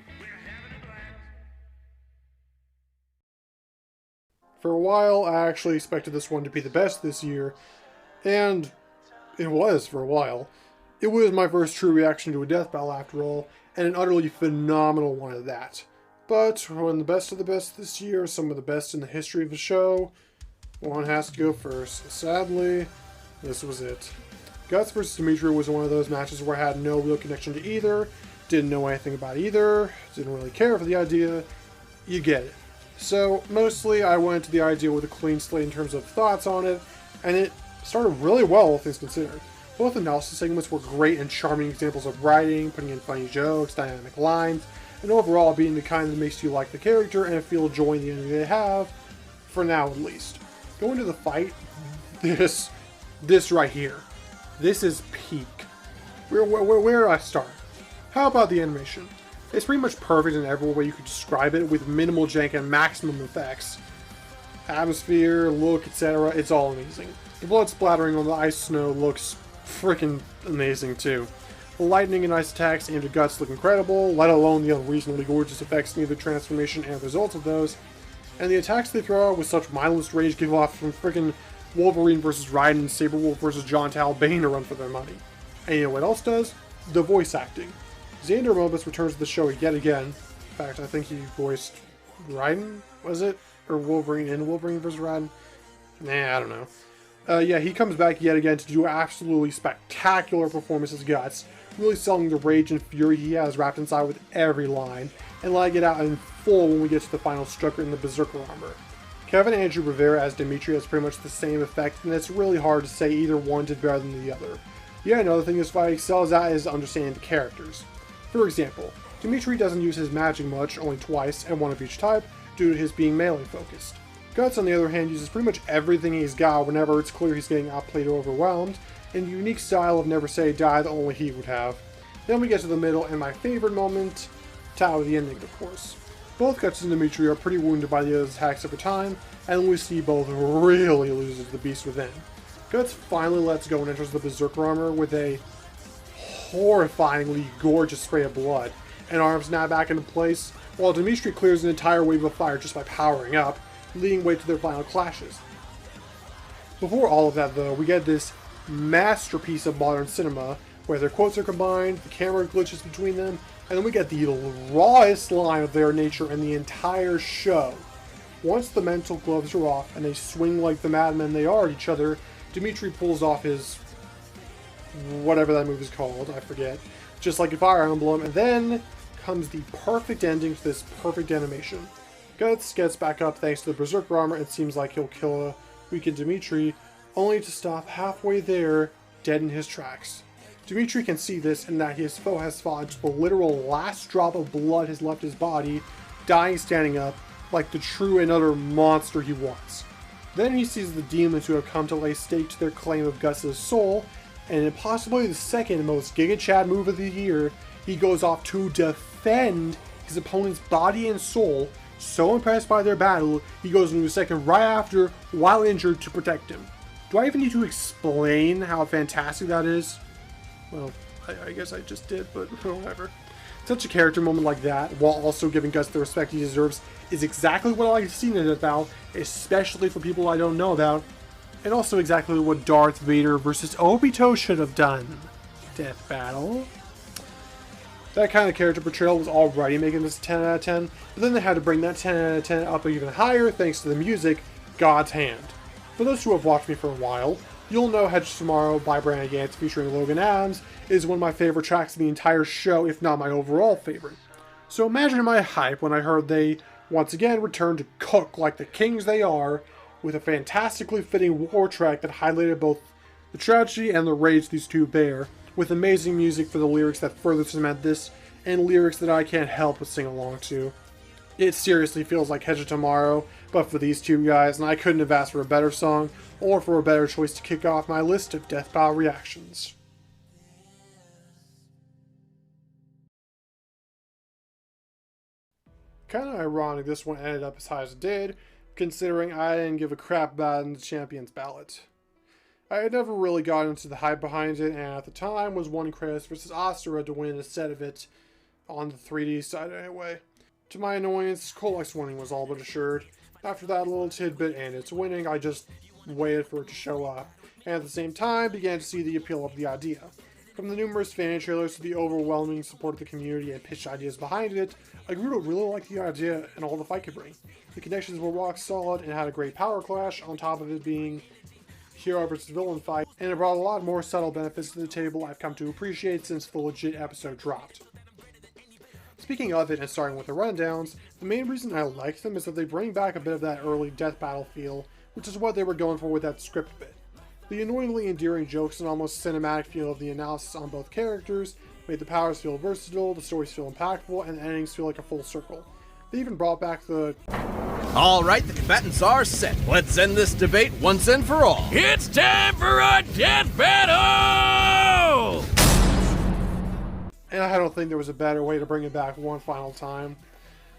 For a while, I actually expected this one to be the best this year, and it was for a while. It was my first true reaction to a death battle after all, and an utterly phenomenal one at that. But when the best of the best this year, some of the best in the history of the show, one has to go first. Sadly, this was it. Guts versus Dimitri was one of those matches where I had no real connection to either, didn't know anything about either, didn't really care for the idea. You get it. So mostly I went to the idea with a clean slate in terms of thoughts on it, and it started really well, all things considered. Both analysis segments were great and charming examples of writing, putting in funny jokes, dynamic lines, and overall being the kind that makes you like the character and feel joy in the energy they have, for now at least. Going to the fight, this right here. This is peak. Where do I start? How about the animation? It's pretty much perfect in every way you could describe it, with minimal jank and maximum effects. Atmosphere, look, etc. It's all amazing. The blood splattering on the ice snow looks freaking amazing too. The lightning and ice attacks aimed at Guts look incredible, let alone the unreasonably gorgeous effects near the transformation and results of those. And the attacks they throw out with such mindless rage give off from freaking Wolverine versus Raiden and Saberwolf versus John Talbane a run for their money. And you know what else does? The voice acting. Xander Mobus returns to the show yet again. In fact, I think he voiced Raiden, was it? Or Wolverine in Wolverine vs. Raiden? Nah, I don't know. Yeah, he comes back yet again to do absolutely spectacular performance as Guts, really selling the rage and fury he has wrapped inside with every line, and letting it out in full when we get to the final Strucker in the Berserker armor. Kevin Andrew Rivera as Dimitri has pretty much the same effect, and it's really hard to say either one did better than the other. Yeah, another thing this fight excels at is understanding the characters. For example, Dimitri doesn't use his magic much, only twice, and one of each type, due to his being melee focused. Guts, on the other hand, uses pretty much everything he's got whenever it's clear he's getting outplayed or overwhelmed, in a unique style of never say die that only he would have. Then we get to the middle, and my favorite moment, Tower the ending, of course. Both Guts and Dimitri are pretty wounded by the other's attacks over time, and we see both really lose to the beast within. Guts finally lets go and enters the Berserker armor with a horrifyingly gorgeous spray of blood, and arms snap back into place, while Dimitri clears an entire wave of fire just by powering up, leading way to their final clashes. Before all of that though, we get this masterpiece of modern cinema, where their quotes are combined, the camera glitches between them, and then we get the rawest line of their nature in the entire show. Once the mental gloves are off and they swing like the madmen they are at each other, Dimitri pulls off his whatever that move is called, I forget, just like a Fire Emblem, and then comes the perfect ending to this perfect animation. Guts gets back up thanks to the Berserker armor and seems like he'll kill a weakened Dimitri, only to stop halfway there, dead in his tracks. Dimitri can see this and that his foe has fought until the literal last drop of blood has left his body, dying standing up, like the true and utter monster he was. Then he sees the demons who have come to lay stake to their claim of Gus's soul, and in possibly the second most Giga Chad move of the year, he goes off to defend his opponent's body and soul. So impressed by their battle, he goes into a second right after, while injured, to protect him. Do I even need to explain how fantastic that is? Well, I guess I just did, but whatever. Such a character moment like that, while also giving Guts the respect he deserves, is exactly what I like to see in it about, especially for people I don't know about, and also exactly what Darth Vader versus Obito should have done. Death battle. That kind of character portrayal was already making this 10 out of 10, but then they had to bring that 10 out of 10 up even higher thanks to the music, God's Hand. For those who have watched me for a while, you'll know Hedge Tomorrow by Brandon Gantz featuring Logan Adams is one of my favorite tracks of the entire show, if not my overall favorite. So imagine my hype when I heard they once again returned to cook like the kings they are, with a fantastically fitting war track that highlighted both the tragedy and the rage these two bear, with amazing music for the lyrics that further cement this, and lyrics that I can't help but sing along to. It seriously feels like Hedge Tomorrow, but for these two guys, and I couldn't have asked for a better song, or for a better choice to kick off my list of Death Battle reactions. Kinda ironic this one ended up as high as it did, considering I didn't give a crap about it in the Champions Ballot. I had never really gotten into the hype behind it, and at the time was wanting Kratos vs. Asura to win instead of it, on the 3D side anyway. To my annoyance, Kolak's winning was all but assured. After that little tidbit and its winning, I just waited for it to show up, and at the same time began to see the appeal of the idea. From the numerous fan trailers to the overwhelming support of the community and pitched ideas behind it, I grew to really like the idea and all the fight could bring. The connections were rock solid and had a great power clash, on top of it being hero versus villain fight, and it brought a lot more subtle benefits to the table I've come to appreciate since the legit episode dropped. Speaking of it, and starting with the rundowns, the main reason I like them is that they bring back a bit of that early death battle feel, which is what they were going for with that script bit. The annoyingly endearing jokes and almost cinematic feel of the analysis on both characters made the powers feel versatile, the stories feel impactful, and the endings feel like a full circle. They even brought back the Alright, the combatants are set. Let's end this debate once and for all. It's time for a death battle! and I don't think there was a better way to bring it back one final time.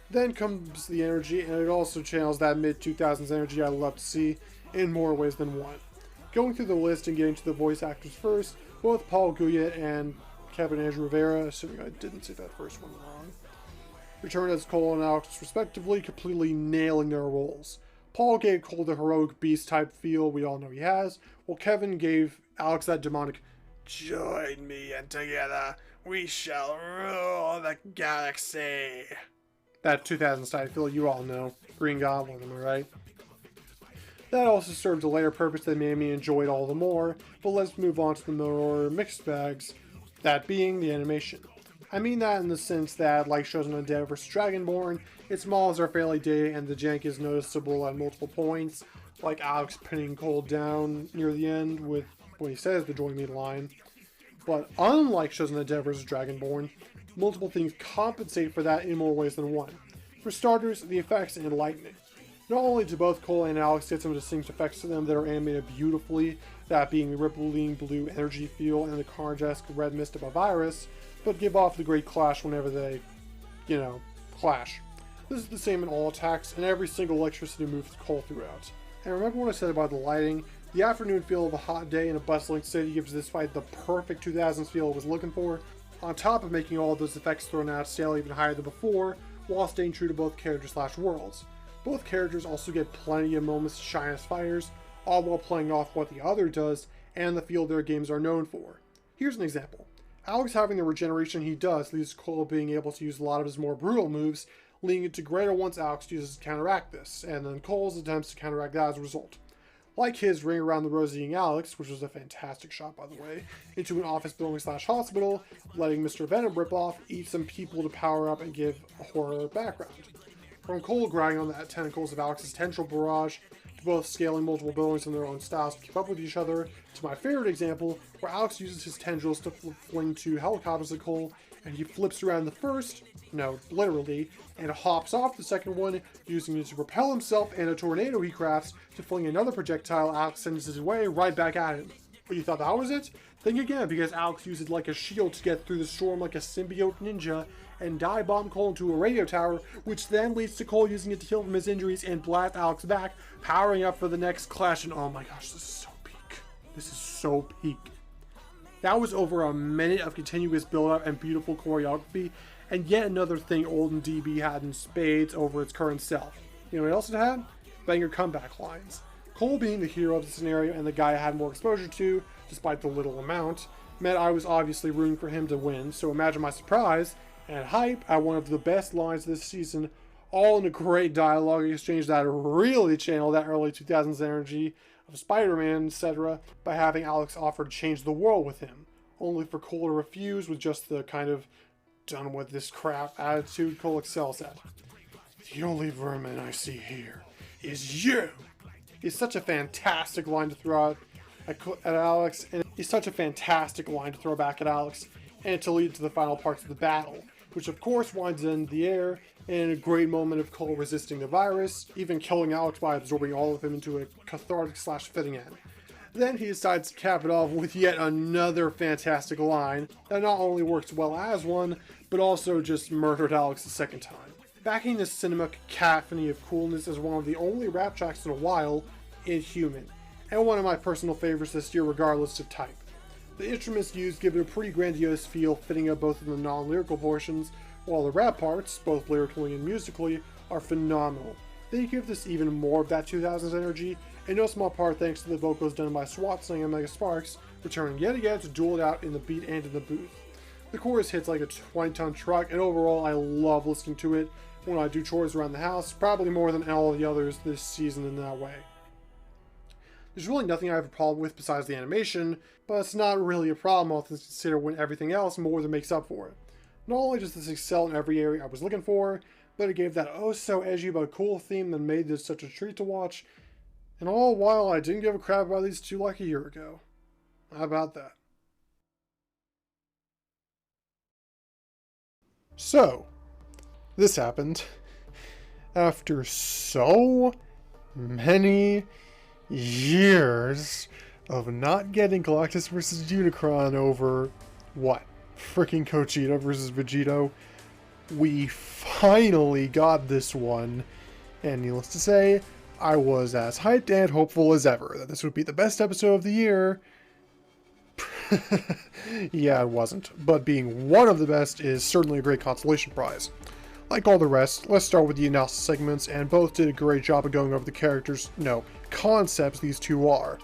Then comes the energy, and it also channels that mid-2000s energy I love to see in more ways than one. Going through the list and getting to the voice actors first, both Paul Gouillet and Kevin Andrew Rivera, assuming I didn't say that first one wrong, returned as Cole and Alex respectively, completely nailing their roles. Paul gave Cole the heroic beast type feel we all know he has, while Kevin gave Alex that demonic, "Join me and together we shall rule the galaxy." That 2000s type feel you all know. Green Goblin, am I right? That also served a layer purpose that made me enjoy it all the more, but let's move on to the more mixed bags, that being the animation. I mean that in the sense that, like shows on Undead vs. Dragonborn, its models are fairly dated and the jank is noticeable at multiple points, like Alex pinning Cole down near the end with when he says the "join me" line. But unlike shows on Undead vs. Dragonborn, multiple things compensate for that in more ways than one. For starters, the effects and lightning. Not only do both Cole and Alex get some distinct effects to them that are animated beautifully, that being the rippling blue energy feel and the Carnage-esque red mist of a virus, but give off the great clash whenever they, clash. This is the same in all attacks, and every single electricity move Cole throughout. And remember what I said about the lighting? The afternoon feel of a hot day in a bustling city gives this fight the perfect 2000s feel it was looking for, on top of making all of those effects thrown out scale even higher than before, while staying true to both characters/worlds. Both characters also get plenty of moments to shine as fighters, all while playing off what the other does and the feel their games are known for. Here's an example. Alex having the regeneration he does leaves Cole being able to use a lot of his more brutal moves, leading it to greater once Alex uses to counteract this, and then Cole's attempts to counteract that as a result. Like his ring around the rosying Alex, which was a fantastic shot by the way, into an office building/hospital, letting Mr. Venom rip off, eat some people to power up and give a horror background. From Cole grinding on the tentacles of Alex's tendril barrage, to both scaling multiple buildings in their own styles to keep up with each other, to my favorite example, where Alex uses his tendrils to fling two helicopters at Cole, and he flips around the first, no, literally, and hops off the second one, using it to propel himself and a tornado he crafts to fling another projectile Alex sends his way right back at him. But you thought that was it? Think again, because Alex used it like a shield to get through the storm like a symbiote ninja, and dive bomb Cole into a radio tower, which then leads to Cole using it to heal from his injuries and blast Alex back, powering up for the next clash, and oh my gosh, this is so peak. This is so peak. That was over a minute of continuous build-up and beautiful choreography, and yet another thing old and DB had in spades over its current self. You know what else it had? Banger comeback lines. Cole being the hero of the scenario and the guy I had more exposure to, despite the little amount, meant I was obviously rooting for him to win, so imagine my surprise and hype at one of the best lines this season, all in a great dialogue exchange that really channeled that early 2000s energy of Spider-Man, etc., by having Alex offer to change the world with him, only for Cole to refuse with just the kind of done with this crap attitude Cole excels at. "The only vermin I see here is you." It's such a fantastic line to throw out at Alex, and it's such a fantastic line to throw back at Alex, and to lead to the final parts of the battle, which of course winds in the air, and a great moment of Cole resisting the virus, even killing Alex by absorbing all of him into a cathartic/fitting end. Then he decides to cap it off with yet another fantastic line that not only works well as one, but also just murdered Alex a second time. Backing this cinema cacophony of coolness is one of the only rap tracks in a while, Inhuman, and one of my personal favorites this year regardless of type. The instruments used give it a pretty grandiose feel, fitting up both in the non-lyrical portions, while the rap parts, both lyrically and musically, are phenomenal. They give this even more of that 2000s energy, in no small part thanks to the vocals done by SWAT Sling and Mega Sparks, returning yet again to duel it out in the beat and in the booth. The chorus hits like a 20-ton truck, and overall I love listening to it when I do chores around the house, probably more than all the others this season in that way. There's really nothing I have a problem with besides the animation, but it's not really a problem all things considered when everything else more than makes up for it. Not only does this excel in every area I was looking for, but it gave that oh so edgy but cool theme that made this such a treat to watch, and all while I didn't give a crap about these two like a year ago. How about that? So, this happened after so many years of not getting Galactus versus Unicron over, what, freaking Gogeta versus Vegito. We finally got this one, and needless to say, I was as hyped and hopeful as ever that this would be the best episode of the year. Yeah, it wasn't, but being one of the best is certainly a great consolation prize. Like all the rest, let's start with the analysis segments, and both did a great job of going over the characters, no, concepts these two are.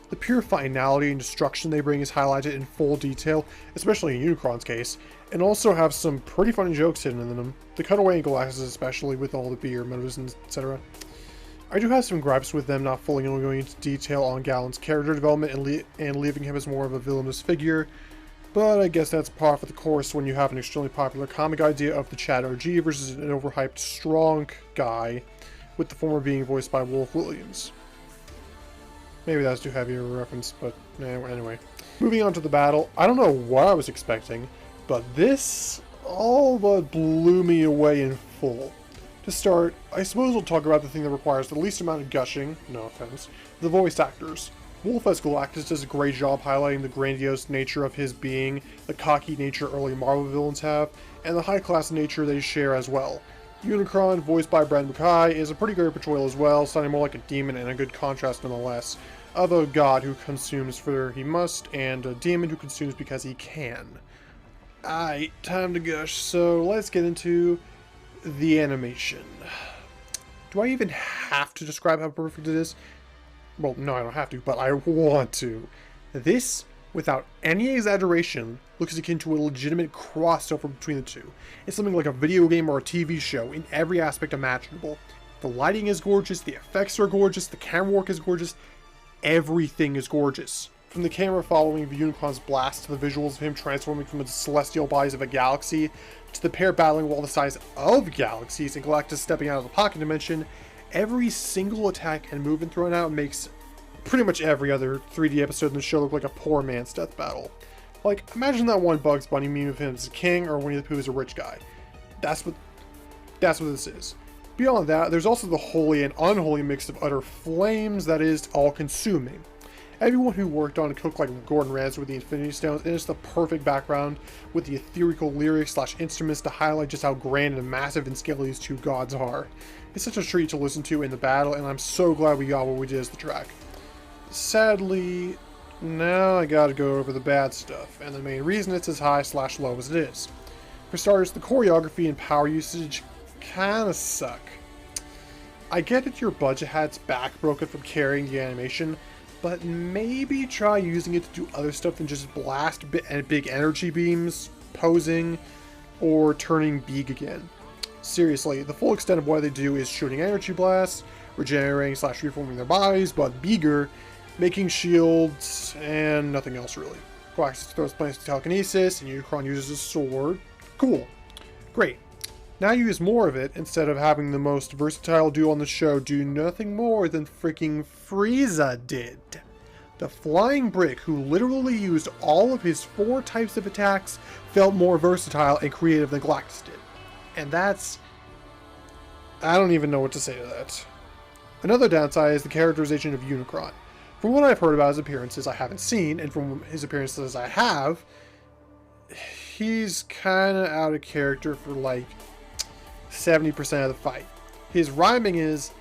The pure finality and destruction they bring is highlighted in full detail, especially in Unicron's case, and also have some pretty funny jokes hidden in them. The cutaway in Galactus especially, with all the beer motives and etc. I do have some gripes with them not fully going into detail on Gallon's character development and leaving him as more of a villainous figure, but I guess that's par for the course when you have an extremely popular comic idea of the Chad OG versus an overhyped strong guy, with the former being voiced by Wolf Williams. Maybe that's too heavy of a reference, but anyway. Moving on to the battle, I don't know what I was expecting, but this all but blew me away in full. To start, I suppose we'll talk about the thing that requires the least amount of gushing, no offense, the voice actors. Wolf as Galactus does a great job highlighting the grandiose nature of his being, the cocky nature early Marvel villains have, and the high-class nature they share as well. Unicron, voiced by Brad McKay, is a pretty great portrayal as well, sounding more like a demon and a good contrast nonetheless, of a god who consumes for he must, and a demon who consumes because he can. Aight, time to gush, so let's get into the animation. Do I even have to describe how perfect it is? Well, no, I don't have to, but I want to. This, without any exaggeration, looks akin to a legitimate crossover between the two. It's something like a video game or a TV show in every aspect imaginable. The lighting is gorgeous, the effects are gorgeous, the camera work is gorgeous, everything is gorgeous. From the camera following the Unicron's blast to the visuals of him transforming from the celestial bodies of a galaxy, to the pair battling while the size of galaxies and Galactus stepping out of the pocket dimension, every single attack and movement thrown out makes pretty much every other 3D episode in the show look like a poor man's death battle. Like, imagine that one Bugs Bunny meme of him as a king or Winnie the Pooh as a rich guy. That's what this is. Beyond that, there's also the holy and unholy mix of utter flames that is all-consuming. Everyone who worked on and cooked like Gordon Ramsay with the Infinity Stones, and it's the perfect background with the ethereal lyrics / instruments to highlight just how grand and massive in scale these two gods are. It's such a treat to listen to in the battle, and I'm so glad we got what we did as the track. Sadly, now I gotta go over the bad stuff, and the main reason it's as high / low as it is. For starters, the choreography and power usage kinda suck. I get that your budget had its back broken from carrying the animation, but maybe try using it to do other stuff than just blast big energy beams, posing, or turning big again. Seriously, the full extent of what they do is shooting energy blasts, regenerating / reforming their bodies, but bigger, making shields, and nothing else really. Galactus throws planes to telekinesis, and Unicron uses a sword. Cool. Great. Now use more of it instead of having the most versatile duo on the show do nothing more than freaking Frieza did. The flying brick, who literally used all of his 4 types of attacks, felt more versatile and creative than Galactus did. And that's... I don't even know what to say to that. Another downside is the characterization of Unicron. From what I've heard about his appearances I haven't seen, and from his appearances I have, he's kinda out of character for like 70% of the fight. His rhyming is,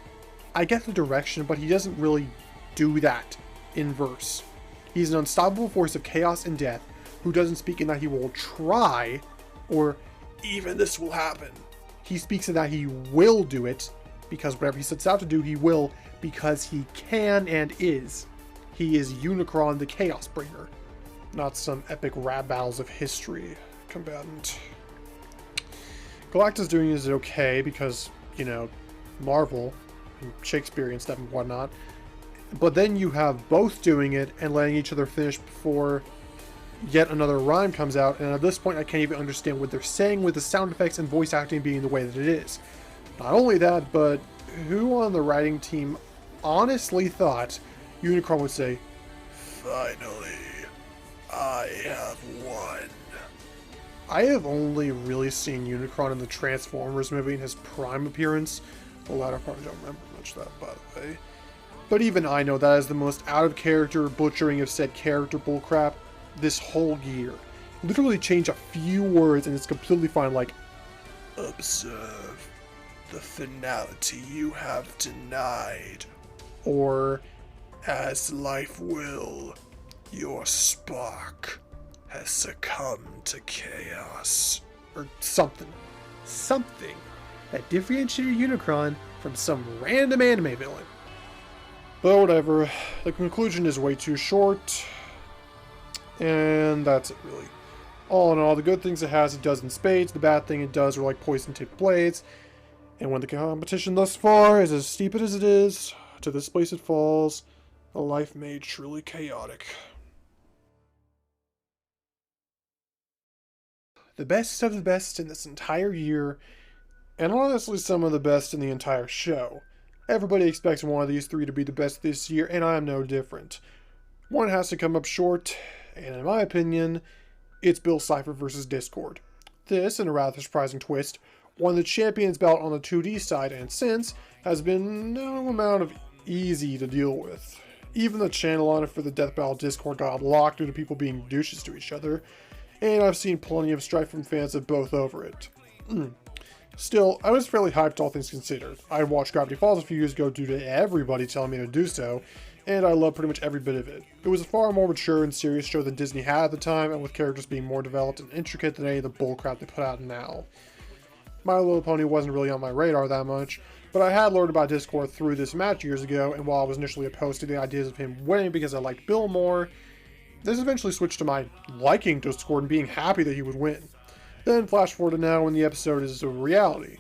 I get the direction, but he doesn't really do that in verse. He's an unstoppable force of chaos and death who doesn't speak in that he will try, or even this will happen. He speaks in that he will do it, because whatever he sets out to do, he will, because he can and is. He is Unicron the Chaos Bringer, not some epic rap battles of history combatant. Galactus doing is okay because, you know, Marvel, and Shakespeare and stuff and whatnot. But then you have both doing it and letting each other finish before yet another rhyme comes out, and at this point I can't even understand what they're saying with the sound effects and voice acting being the way that it is. Not only that, but who on the writing team honestly thought Unicron would say, "Finally, I have won"? I have only really seen Unicron in the Transformers movie in his prime appearance. The latter part I don't remember much of that, by the way. But even I know that is the most out-of-character butchering of said character bullcrap this whole year. Literally change a few words and it's completely fine, like, "Observe the finality you have denied," or "As life will, your spark has succumbed to chaos," or something that differentiated Unicron from some random anime villain. But whatever, the conclusion is way too short, and that's it really. All in all, the good things it has, it does in spades. The bad thing it does are like poison-tipped blades. And when the competition thus far is as steep as it is, to this place it falls, a life made truly chaotic. The best of the best in this entire year, and honestly some of the best in the entire show. Everybody expects one of these three to be the best this year, and I am no different. One has to come up short, and in my opinion, it's Bill Cipher versus Discord. This, in a rather surprising twist, won the champion's belt on the 2D side, and since, has been no amount of easy to deal with. Even the channel on it for the Death Battle Discord got locked due to people being douches to each other, and I've seen plenty of strife from fans of both over it. Still, I was fairly hyped all things considered. I watched Gravity Falls a few years ago due to everybody telling me to do so, and I love pretty much every bit of it. It was a far more mature and serious show than Disney had at the time, and with characters being more developed and intricate than any of the bullcrap they put out now. My Little Pony wasn't really on my radar that much, but I had learned about Discord through this match years ago, and while I was initially opposed to the ideas of him winning because I liked Bill more, this eventually switched to my liking Discord and being happy that he would win. Then flash forward to now when the episode is a reality.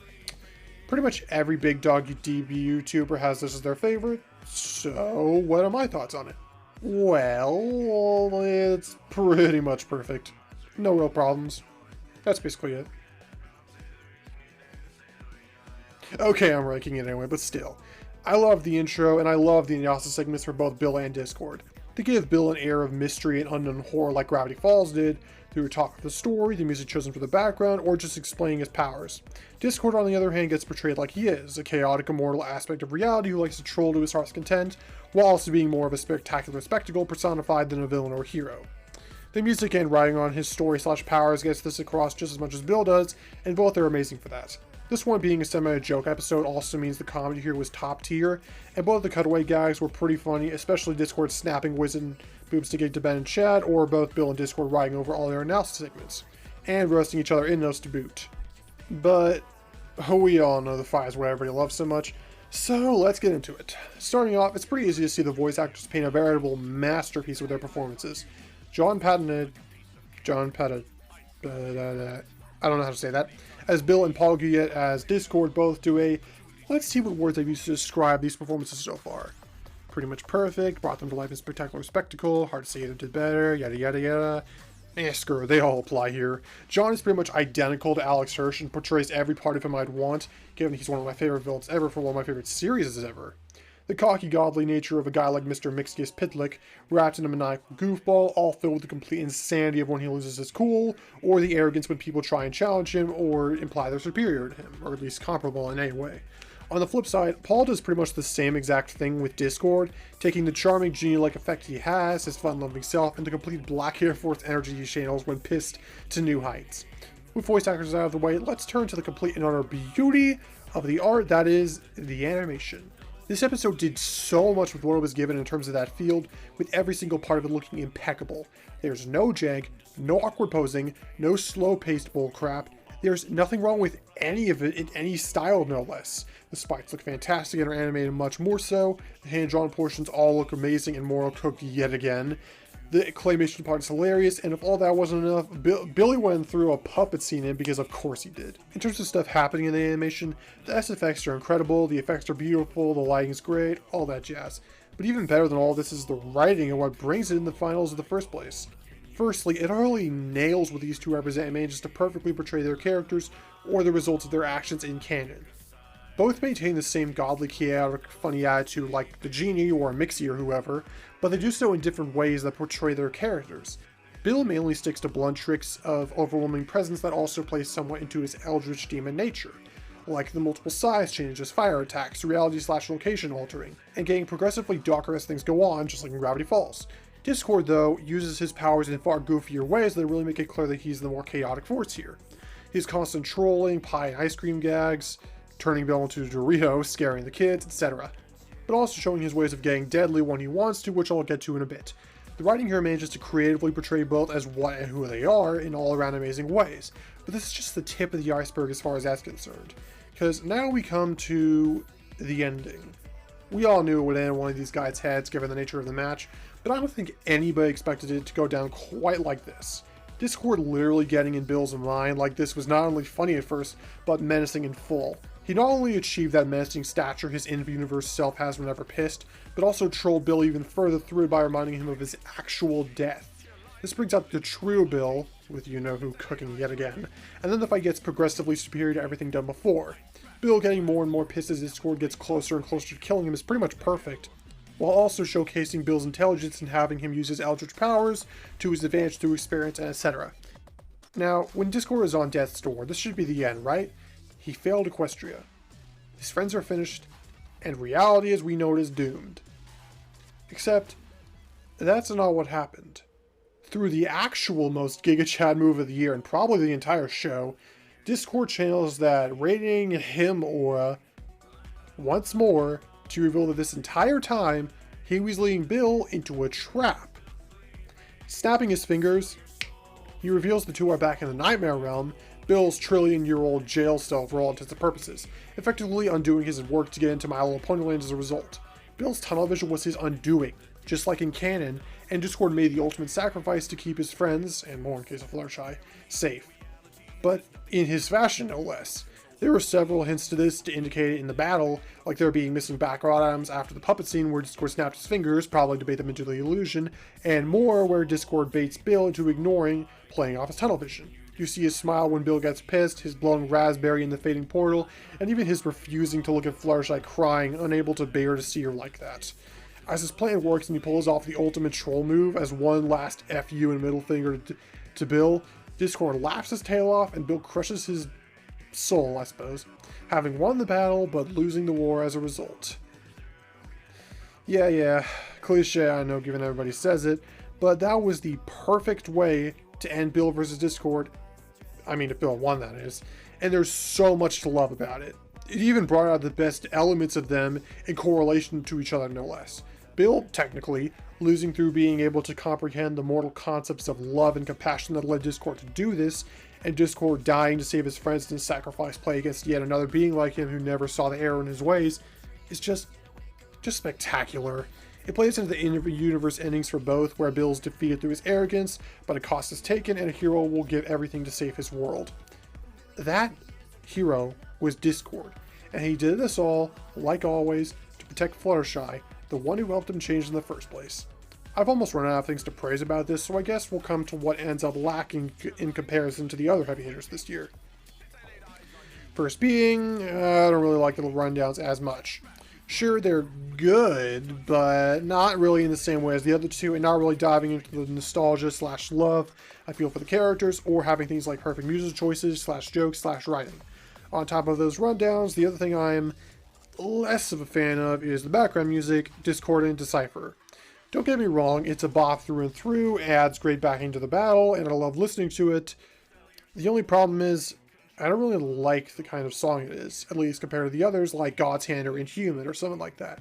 Pretty much every big dog DB YouTuber has this as their favorite, so what are my thoughts on it? Well, it's pretty much perfect. No real problems. That's basically it. Okay, I'm ranking it anyway, but still. I love the intro, and I love the analysis segments for both Bill and Discord. They give Bill an air of mystery and unknown horror like Gravity Falls did, through talk of the story, the music chosen for the background, or just explaining his powers. Discord, on the other hand, gets portrayed like he is, a chaotic, immortal aspect of reality who likes to troll to his heart's content, while also being more of a spectacular spectacle personified than a villain or hero. The music and writing on his story/powers gets this across just as much as Bill does, and both are amazing for that. This one being a semi-joke episode also means the comedy here was top tier, and both the cutaway gags were pretty funny, especially Discord snapping Wiz boobs to get to Ben and Chad, or both Bill and Discord writing over all their analysis segments, and roasting each other in those to boot. But we all know the fight is what everybody loves so much, so let's get into it. Starting off, it's pretty easy to see the voice actors paint a veritable masterpiece with their performances. John Patton, I don't know how to say that, as Bill and Paul Guyette as Discord both do a, let's see what words I've used to describe these performances so far. Pretty much perfect, brought them to life in spectacular spectacle, hard to say it did better, yada yada yada. Screw, they all apply here. John is pretty much identical to Alex Hirsch and portrays every part of him I'd want, given he's one of my favorite villains ever for one of my favorite series ever. The cocky, godly nature of a guy like Mr. Mixius Pitlick, wrapped in a maniacal goofball, all filled with the complete insanity of when he loses his cool, or the arrogance when people try and challenge him or imply they're superior to him, or at least comparable in any way. On the flip side, Paul does pretty much the same exact thing with Discord, taking the charming genie-like effect he has, his fun-loving self, and the complete Black Air Force energy he channels when pissed to new heights. With voice actors out of the way, let's turn to the complete and utter beauty of the art, that is, the animation. This episode did so much with what it was given in terms of that field, with every single part of it looking impeccable. There's no jag, no awkward posing, no slow-paced bullcrap. There's nothing wrong with any of it in any style, no less. The sprites look fantastic and are animated much more so. The hand-drawn portions all look amazing and more cooked yet again. The claymation part is hilarious, and if all that wasn't enough, Billy went through a puppet scene in because of course he did. In terms of stuff happening in the animation, the SFX are incredible, the effects are beautiful, the lighting is great, all that jazz. But even better than all this is the writing and what brings it in the finals in the first place. Firstly, it really nails what these two represent and manages to perfectly portray their characters or the results of their actions in canon. Both maintain the same godly, chaotic, funny attitude like the Genie or Mixie or whoever, but they do so in different ways that portray their characters. Bill mainly sticks to blunt tricks of overwhelming presence that also plays somewhat into his eldritch demon nature, like the multiple size changes, fire attacks, reality/location altering, and getting progressively darker as things go on, just like in Gravity Falls. Discord, though, uses his powers in far goofier ways that really make it clear that he's the more chaotic force here. His constant trolling, pie and ice cream gags, turning Bill into a Dorito, scaring the kids, etc. But also showing his ways of getting deadly when he wants to, which I'll get to in a bit. The writing here manages to creatively portray both as what and who they are in all-around amazing ways, but this is just the tip of the iceberg as far as that's concerned. Because now we come to the ending. We all knew it would end in one of these guys' heads given the nature of the match, but I don't think anybody expected it to go down quite like this. Discord literally getting in Bill's mind like this was not only funny at first, but menacing in full. He not only achieved that menacing stature his in-universe self has whenever pissed, but also trolled Bill even further through it by reminding him of his actual death. This brings out the true Bill, with you-know-who cooking yet again, and then the fight gets progressively superior to everything done before. Bill getting more and more pissed as Discord gets closer and closer to killing him is pretty much perfect, while also showcasing Bill's intelligence and having him use his eldritch powers to his advantage through experience and etc. Now, when Discord is on death's door, this should be the end, right? He failed Equestria. His friends are finished, and reality as we know it is doomed. Except, that's not what happened. Through the actual most Giga Chad move of the year, and probably the entire show, Discord channels that rating him aura once more to reveal that this entire time, he was leading Bill into a trap. Snapping his fingers, he reveals the two are back in the Nightmare Realm, Bill's trillion-year-old jail cell for all intents and purposes, effectively undoing his work to get into My Little Pony Land as a result. Bill's tunnel vision was his undoing, just like in canon, and Discord made the ultimate sacrifice to keep his friends, and more in case of Fluttershy, safe. But in his fashion, no less. There were several hints to this to indicate it in the battle, like there being missing background items after the puppet scene where Discord snapped his fingers, probably to bait them into the illusion, and more where Discord baits Bill into ignoring, playing off his tunnel vision. You see his smile when Bill gets pissed, his blowing raspberry in the fading portal, and even his refusing to look at Fluttershy crying, unable to bear to see her like that. As his plan works and he pulls off the ultimate troll move as one last F you and middle finger to Bill, Discord laughs his tail off and Bill crushes his soul, I suppose, having won the battle but losing the war as a result. Yeah, cliche I know given everybody says it, but that was the perfect way to end Bill versus Discord. I mean, if Bill won, that is. And there's so much to love about it. It even brought out the best elements of them in correlation to each other, no less. Bill, technically, losing through being able to comprehend the mortal concepts of love and compassion that led Discord to do this, and Discord dying to save his friends and sacrifice play against yet another being like him who never saw the error in his ways, is just spectacular. It plays into the universe endings for both, where Bill's defeated through his arrogance, but a cost is taken and a hero will give everything to save his world. That hero was Discord, and he did this all, like always, to protect Fluttershy, the one who helped him change in the first place. I've almost run out of things to praise about this, so I guess we'll come to what ends up lacking in comparison to the other heavy hitters this year. First being, I don't really like the rundowns as much. Sure, they're good, but not really in the same way as the other two, and not really diving into the nostalgia/love I feel for the characters, or having things like perfect music choices/jokes/writing. On top of those rundowns, the other thing I'm less of a fan of is the background music, discordant to Cipher. Don't get me wrong, it's a bop through and through, adds great backing to the battle, and I love listening to it. The only problem is, I don't really like the kind of song it is, at least compared to the others like God's Hand or Inhuman or something like that.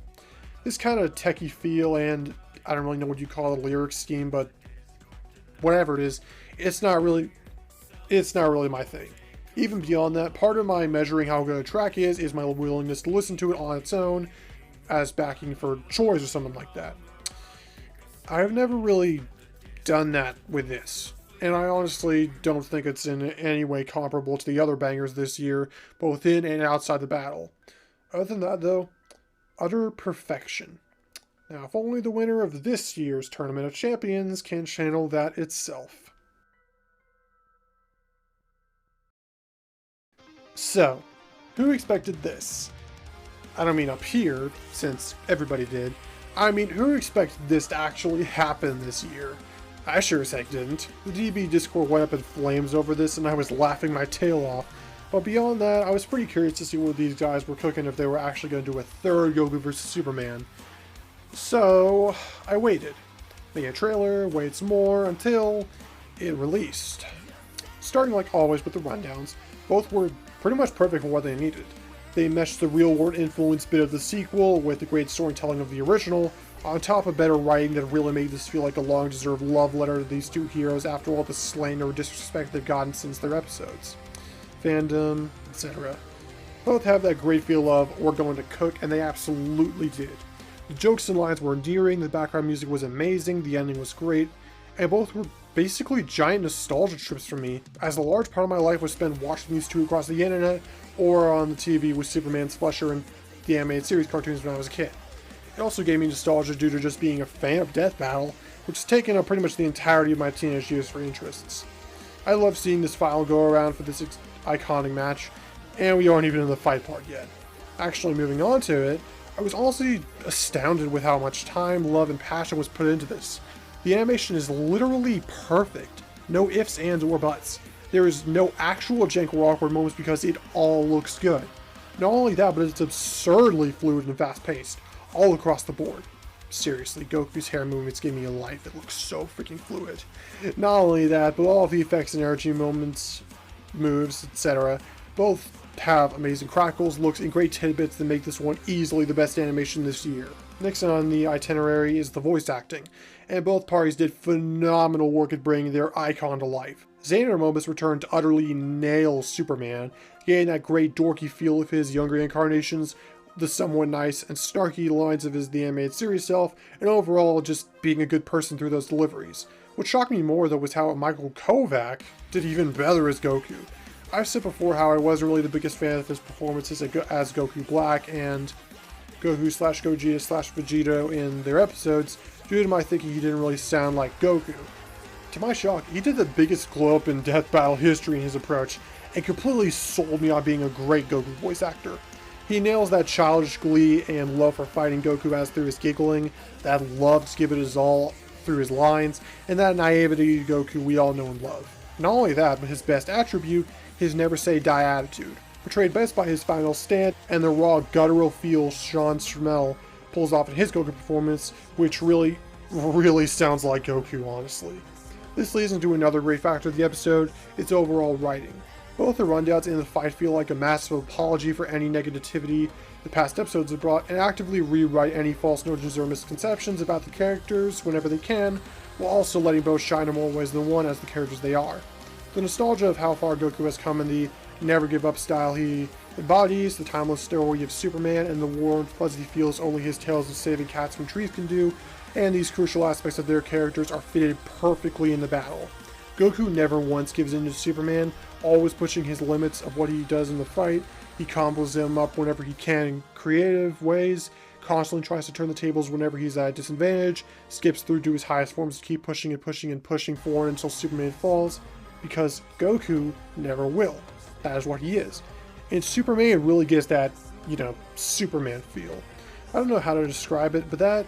This kind of techie feel, and I don't really know what you call the lyric scheme, but whatever it is, it's not really my thing. Even beyond that, part of my measuring how good a track is my willingness to listen to it on its own as backing for chores or something like that. I've never really done that with this, and I honestly don't think it's in any way comparable to the other bangers this year, both in and outside the battle. Other than that, though, utter perfection. Now, if only the winner of this year's Tournament of Champions can channel that itself. So, who expected this? I don't mean up here, since everybody did. I mean, who expected this to actually happen this year? I sure as heck didn't. The DB Discord went up in flames over this and I was laughing my tail off. But beyond that, I was pretty curious to see what these guys were cooking if they were actually going to do a third Goku vs. Superman. So, I waited. Made a trailer, waited some more until it released. Starting like always with the rundowns, both were pretty much perfect for what they needed. They meshed the real-world influence bit of the sequel with the great storytelling of the original, on top of better writing that really made this feel like a long-deserved love letter to these two heroes after all the slander or disrespect they've gotten since their episodes. Fandom, etc. Both have that great feel of, we're going to cook, and they absolutely did. The jokes and lines were endearing, the background music was amazing, the ending was great, and both were basically giant nostalgia trips for me, as a large part of my life was spent watching these two across the internet, or on the TV with Superman's Flusher and the animated series cartoons when I was a kid. It also gave me nostalgia due to just being a fan of Death Battle, which has taken up pretty much the entirety of my teenage years for interests. I love seeing this final go around for this iconic match, and we aren't even in the fight part yet. Actually, moving on to it, I was honestly astounded with how much time, love, and passion was put into this. The animation is literally perfect. No ifs, ands, or buts. There is no actual jank or awkward moments because it all looks good. Not only that, but it's absurdly fluid and fast-paced, all across the board. Seriously, Goku's hair movements give me a life. It looks so freaking fluid. Not only that, but all of the effects and energy moments, moves, etc. both have amazing crackles, looks, and great tidbits that make this one easily the best animation this year. Next on the itinerary is the voice acting, and both parties did phenomenal work at bringing their icon to life. Xander Momus returned to utterly nail Superman, getting that great dorky feel of his younger incarnations, the somewhat nice and snarky lines of the animated series self, and overall just being a good person through those deliveries. What shocked me more though was how Michael Kovac did even better as Goku. I've said before how I wasn't really the biggest fan of his performances as Goku Black and Goku/Gogeta/Vegito in their episodes due to my thinking he didn't really sound like Goku. To my shock, he did the biggest glow up in Death Battle history in his approach and completely sold me on being a great Goku voice actor. He nails that childish glee and love for fighting Goku as through his giggling, that love to give it his all through his lines, and that naivety to Goku we all know and love. Not only that, but his best attribute, his never say die attitude, portrayed best by his final stand and the raw guttural feel Sean Schemmel pulls off in his Goku performance, which really sounds like Goku, honestly. This leads into another great factor of the episode, its overall writing. Both the rundowns and the fight feel like a massive apology for any negativity the past episodes have brought, and actively rewrite any false notions or misconceptions about the characters whenever they can, while also letting both shine in more ways than one as the characters they are. The nostalgia of how far Goku has come in the never give up style he embodies, the timeless story of Superman, and the warm, fuzzy feels only his tales of saving cats from trees can do, and these crucial aspects of their characters are fitted perfectly in the battle. Goku never once gives in to Superman, always pushing his limits of what he does in the fight. He combos him up whenever he can in creative ways, constantly tries to turn the tables whenever he's at a disadvantage, skips through to his highest forms to keep pushing and pushing and pushing forward until Superman falls, because Goku never will. That is what he is. And Superman really gets that, Superman feel. I don't know how to describe it, but that,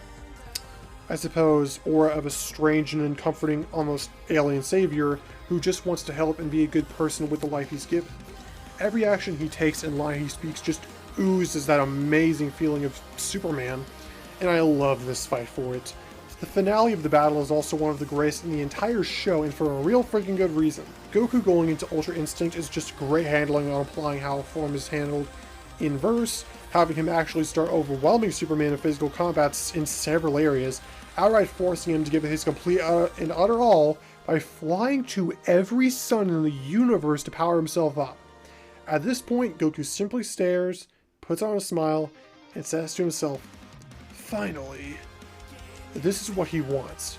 I suppose, aura of a strange and uncomforting, almost alien savior who just wants to help and be a good person with the life he's given. Every action he takes and line he speaks just oozes that amazing feeling of Superman, and I love this fight for it. The finale of the battle is also one of the greatest in the entire show, and for a real freaking good reason. Goku going into Ultra Instinct is just great handling on applying how a form is handled in verse, having him actually start overwhelming Superman in physical combats in several areas, outright forcing him to give it his complete and utter all by flying to every sun in the universe to power himself up. At this point, Goku simply stares, puts on a smile, and says to himself, finally. This is what he wants.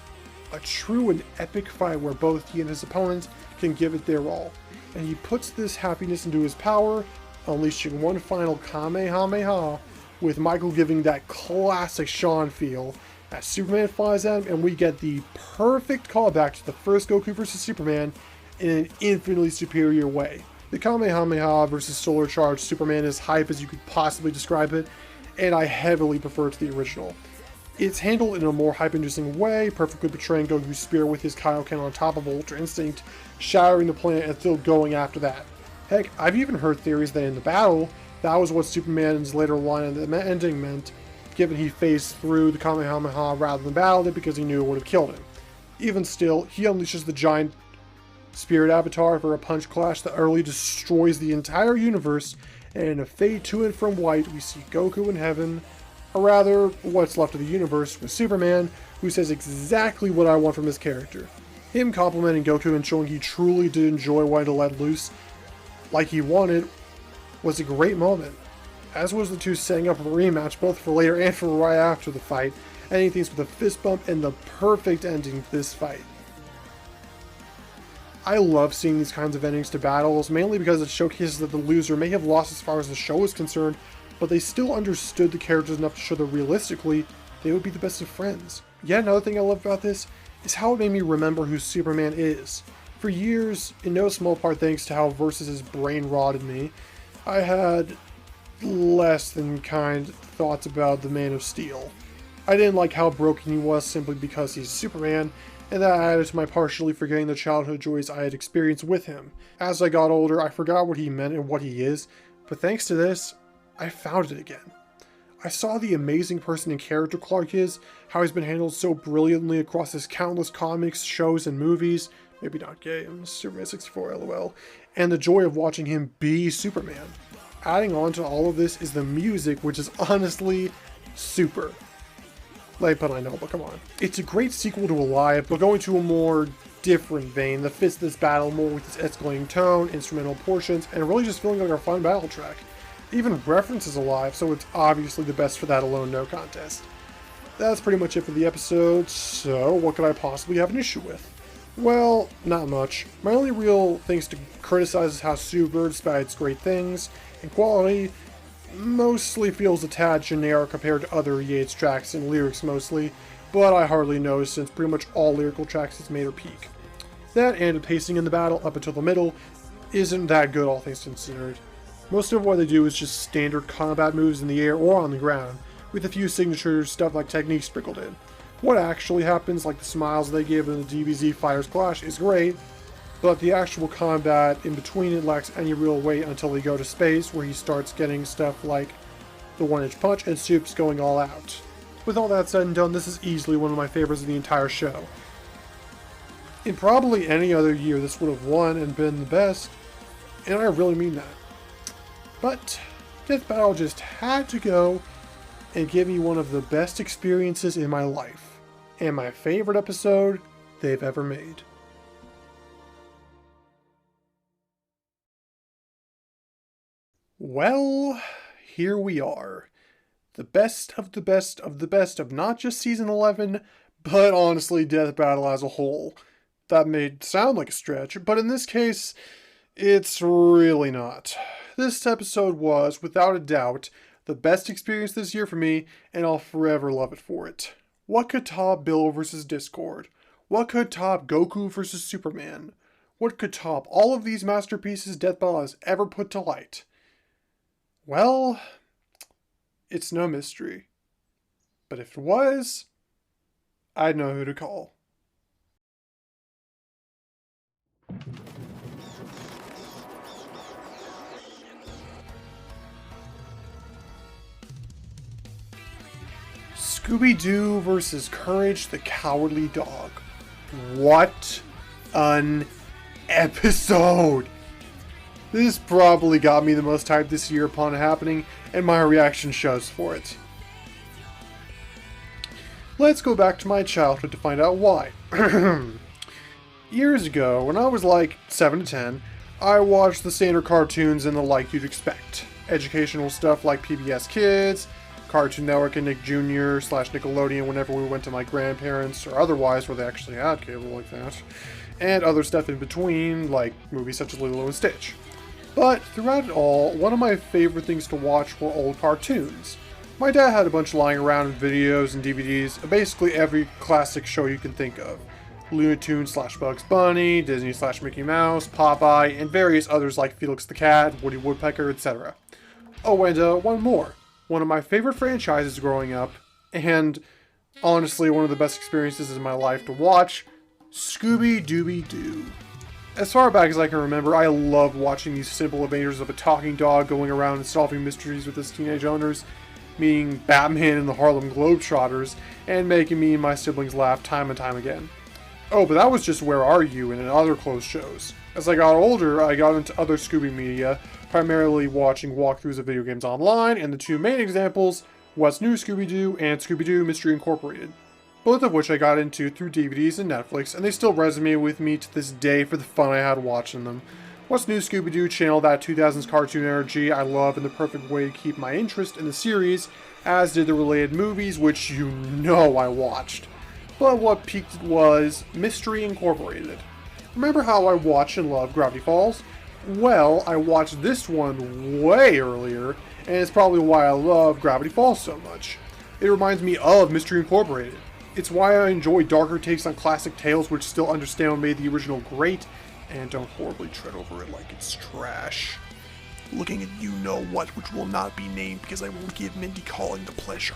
A true and epic fight where both he and his opponent can give it their all. And he puts this happiness into his power, unleashing one final Kamehameha with Michael giving that classic Sean feel as Superman flies out, and we get the perfect callback to the first Goku vs. Superman in an infinitely superior way. The Kamehameha vs. Solar Charge Superman is hype as you could possibly describe it, and I heavily prefer to the original. It's handled in a more hype-inducing way, perfectly portraying Goku's spirit with his Kaioken on top of Ultra Instinct, shattering the planet and still going after that. Heck, I've even heard theories that in the battle, that was what Superman's later line at the ending meant, given he phased through the Kamehameha rather than battled it because he knew it would have killed him. Even still, he unleashes the giant spirit avatar for a punch clash that utterly destroys the entire universe, and in a fade to and from white, we see Goku in heaven, or rather, what's left of the universe, with Superman, who says exactly what I want from his character. Him complimenting Goku and showing he truly did enjoy wanting to let loose like he wanted was a great moment, as was the two setting up a rematch both for later and for right after the fight, ending things with a fist bump and the perfect ending to this fight. I love seeing these kinds of endings to battles, mainly because it showcases that the loser may have lost as far as the show is concerned, but they still understood the characters enough to show that realistically, they would be the best of friends. Yet another thing I love about this is how it made me remember who Superman is. For years, in no small part thanks to how Versus' his brain rotted me, I had less than kind thoughts about the Man of Steel. I didn't like how broken he was simply because he's Superman, and that added to my partially forgetting the childhood joys I had experienced with him. As I got older, I forgot what he meant and what he is, but thanks to this, I found it again. I saw the amazing person and character Clark is, how he's been handled so brilliantly across his countless comics, shows, and movies, maybe not games, Superman 64 lol, and the joy of watching him be Superman. Adding on to all of this is the music, which is honestly super. Late pun, I know, but come on. It's a great sequel to Alive, but going to a more different vein that fits this battle more with its escalating tone, instrumental portions, and really just feeling like a fun battle track. It even references Alive, so it's obviously the best for that alone, no contest. That's pretty much it for the episode, so what could I possibly have an issue with? Well, not much. My only real things to criticize is how Super, despite its great things and quality, mostly feels a tad generic compared to other Yates tracks and lyrics mostly, but I hardly noticed since pretty much all lyrical tracks it's made her peak. That and the pacing in the battle up until the middle isn't that good all things considered. Most of what they do is just standard combat moves in the air or on the ground, with a few signature stuff like techniques sprinkled in. What actually happens, like the smiles they give in the DBZ Fighters Clash, is great, but the actual combat in between it lacks any real weight until they go to space, where he starts getting stuff like the 1-inch punch and Soup's going all out. With all that said and done, this is easily one of my favorites of the entire show. In probably any other year, this would have won and been the best, and I really mean that. But Death Battle just had to go and give me one of the best experiences in my life, and my favorite episode they've ever made. Well, here we are. The best of the best of the best of not just Season 11, but honestly Death Battle as a whole. That may sound like a stretch, but in this case, it's really not. This episode was, without a doubt, the best experience this year for me, and I'll forever love it for it. What could top Bill vs. Discord? What could top Goku vs. Superman? What could top all of these masterpieces Death Battle has ever put to light? Well, it's no mystery. But if it was, I'd know who to call. Scooby-Doo vs. Courage the Cowardly Dog. What an episode! This probably got me the most hyped this year upon happening, and my reaction shows for it. Let's go back to my childhood to find out why. Years ago, when I was like 7 to 10, I watched the standard cartoons and the like you'd expect. Educational stuff like PBS Kids, Cartoon Network, and Nick Jr. / Nickelodeon whenever we went to my grandparents, or otherwise where they actually had cable like that. And other stuff in between, like movies such as Lilo and Stitch. But throughout it all, one of my favorite things to watch were old cartoons. My dad had a bunch lying around in videos and DVDs of basically every classic show you can think of. Looney Tunes / Bugs Bunny, Disney / Mickey Mouse, Popeye, and various others like Felix the Cat, Woody Woodpecker, etc. Oh, and one more. One of my favorite franchises growing up, and honestly one of the best experiences in my life to watch, Scooby-Doo. As far back as I can remember, I loved watching these simple adventures of a talking dog going around and solving mysteries with his teenage owners, meeting Batman and the Harlem Globetrotters, and making me and my siblings laugh time and time again. Oh, but that was just Where Are You and other closed shows. As I got older, I got into other Scooby media, primarily watching walkthroughs of video games online, and the two main examples, What's New Scooby-Doo and Scooby-Doo Mystery Incorporated, both of which I got into through DVDs and Netflix, and they still resonate with me to this day for the fun I had watching them. What's New Scooby-Doo channeled that 2000s cartoon energy I love in the perfect way to keep my interest in the series, as did the related movies, which you know I watched. But what peaked was Mystery Incorporated. Remember how I watched and loved Gravity Falls? Well, I watched this one way earlier, and it's probably why I love Gravity Falls so much. It reminds me of Mystery Incorporated. It's why I enjoy darker takes on classic tales which still understand what made the original great, and don't horribly tread over it like it's trash. Looking at you-know-what, which will not be named because I won't give Mindy Calling the pleasure.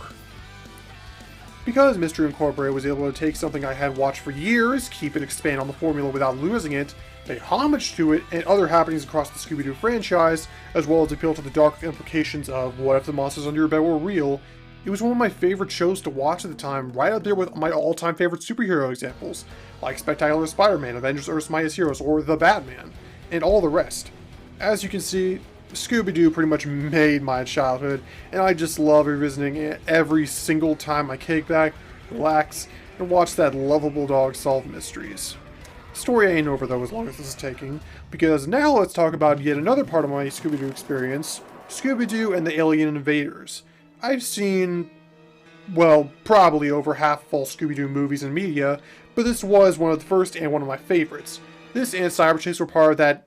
Because Mystery Incorporated was able to take something I had watched for years, keep and expand on the formula without losing it, pay homage to it, and other happenings across the Scooby-Doo franchise, as well as appeal to the dark implications of what if the monsters under your bed were real, it was one of my favorite shows to watch at the time, right up there with my all-time favorite superhero examples, like Spectacular Spider-Man, Avengers Earth's Mightiest Heroes, or The Batman, and all the rest. As you can see, Scooby-Doo pretty much made my childhood, and I just love revisiting it every single time I kick back, relax, and watch that lovable dog solve mysteries. The story ain't over though as long as this is taking, because now let's talk about yet another part of my Scooby-Doo experience, Scooby-Doo and the Alien Invaders. I've seen, well, probably over half of all Scooby-Doo movies and media, but this was one of the first and one of my favorites. This and Cyberchase were part of that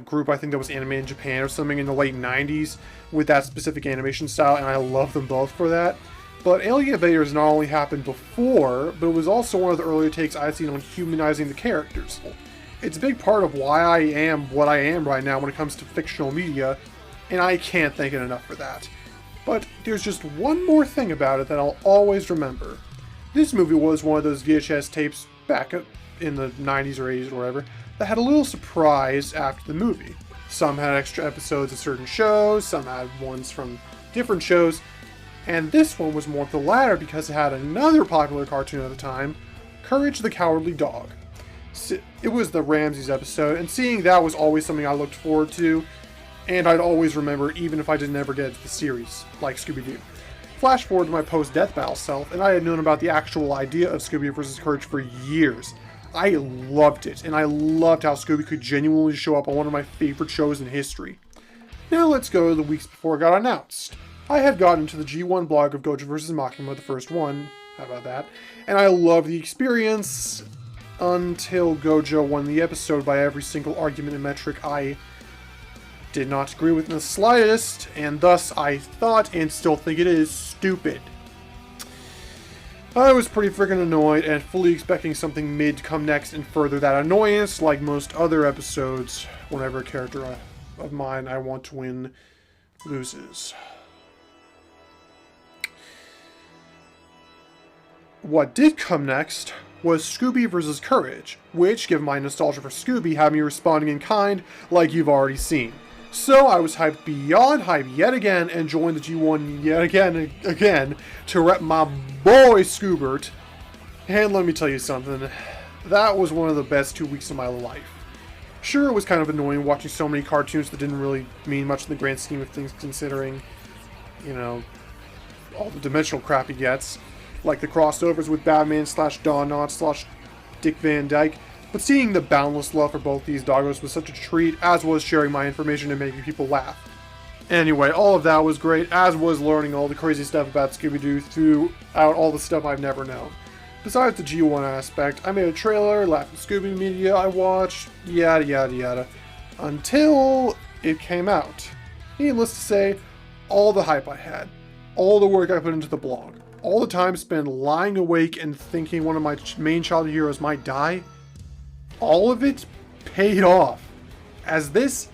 group, I think that was animated in Japan or something in the late 90s with that specific animation style, and I love them both for that. But Alien Invaders not only happened before, but it was also one of the earlier takes I'd seen on humanizing the characters. It's a big part of why I am what I am right now when it comes to fictional media, and I can't thank it enough for that. But there's just one more thing about it that I'll always remember. This movie was one of those VHS tapes back in the 90s or 80s or whatever that had a little surprise after the movie. Some had extra episodes of certain shows, some had ones from different shows, and this one was more of the latter because it had another popular cartoon at the time, Courage the Cowardly Dog. It was the Ramses episode, and seeing that was always something I looked forward to, and I'd always remember even if I didn't ever get into the series, like Scooby-Doo. Flash forward to my post-Death Battle self, and I had known about the actual idea of Scooby vs. Courage for years. I loved it, and I loved how Scooby could genuinely show up on one of my favorite shows in history. Now let's go to the weeks before it got announced. I had gotten into the G1 blog of Gojo vs. Makima, the first one, how about that, and I loved the experience until Gojo won the episode by every single argument and metric I did not agree with in the slightest, and thus I thought, and still think it is, stupid. I was pretty freaking annoyed and fully expecting something mid to come next and further that annoyance, like most other episodes, whenever a character of mine I want to win loses. What did come next was Scooby vs. Courage, which, given my nostalgia for Scooby, had me responding in kind like you've already seen. So I was hyped beyond hype yet again and joined the G1 yet again to rep my boy Scoobert. And let me tell you something, that was one of the best 2 weeks of my life. Sure, it was kind of annoying watching so many cartoons that didn't really mean much in the grand scheme of things considering, you know, all the dimensional crap he gets, like the crossovers with Batman / Don Knotts / Dick Van Dyke. But seeing the boundless love for both these doggos was such a treat, as was sharing my information and making people laugh. Anyway, all of that was great, as was learning all the crazy stuff about Scooby-Doo throughout all the stuff I've never known. Besides the G1 aspect, I made a trailer, laughed at Scooby media I watched, yada yada yada, until it came out. Needless to say, all the hype I had, all the work I put into the blog, all the time spent lying awake and thinking one of my main childhood heroes might die, all of it paid off, as this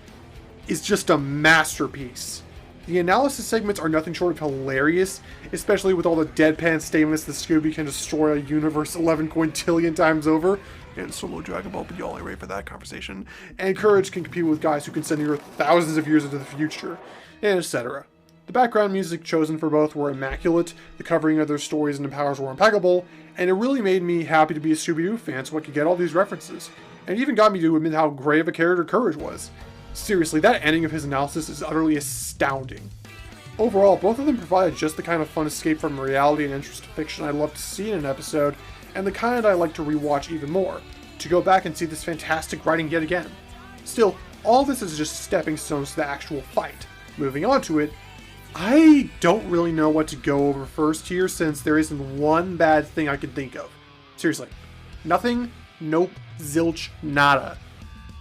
is just a masterpiece. The analysis segments are nothing short of hilarious, especially with all the deadpan statements that Scooby can destroy a universe 11 quintillion times over, and solo Dragon Ball, but you only wait for that conversation, and Courage can compete with guys who can send you thousands of years into the future, and etc. The background music chosen for both were immaculate, the covering of their stories and powers were impeccable, and it really made me happy to be a Scooby-Doo fan so I could get all these references, and it even got me to admit how great of a character Courage was. Seriously, that ending of his analysis is utterly astounding. Overall, both of them provided just the kind of fun escape from reality and interest in fiction I love to see in an episode, and the kind I like to rewatch even more, to go back and see this fantastic writing yet again. Still, all this is just stepping stones to the actual fight. Moving on to it, I don't really know what to go over first here since there isn't one bad thing I can think of. Seriously. Nothing, nope, zilch, nada.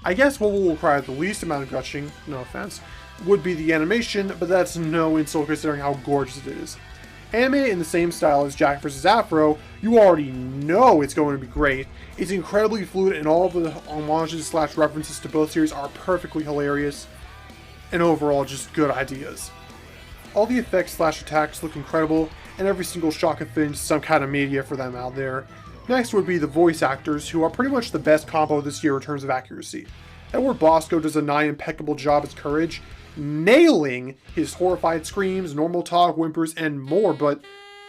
I guess what will require the least amount of gushing, no offense, would be the animation, but that's no insult considering how gorgeous it is. Anime in the same style as Jack vs. Afro, you already know it's going to be great. It's incredibly fluid and all of the homages / references to both series are perfectly hilarious, and overall just good ideas. All the effects / attacks look incredible, and every single shot could fit into some kind of media for them out there. Next would be the voice actors, who are pretty much the best combo this year in terms of accuracy. Edward Bosco does a nigh impeccable job as Courage, nailing his horrified screams, normal talk, whimpers, and more, but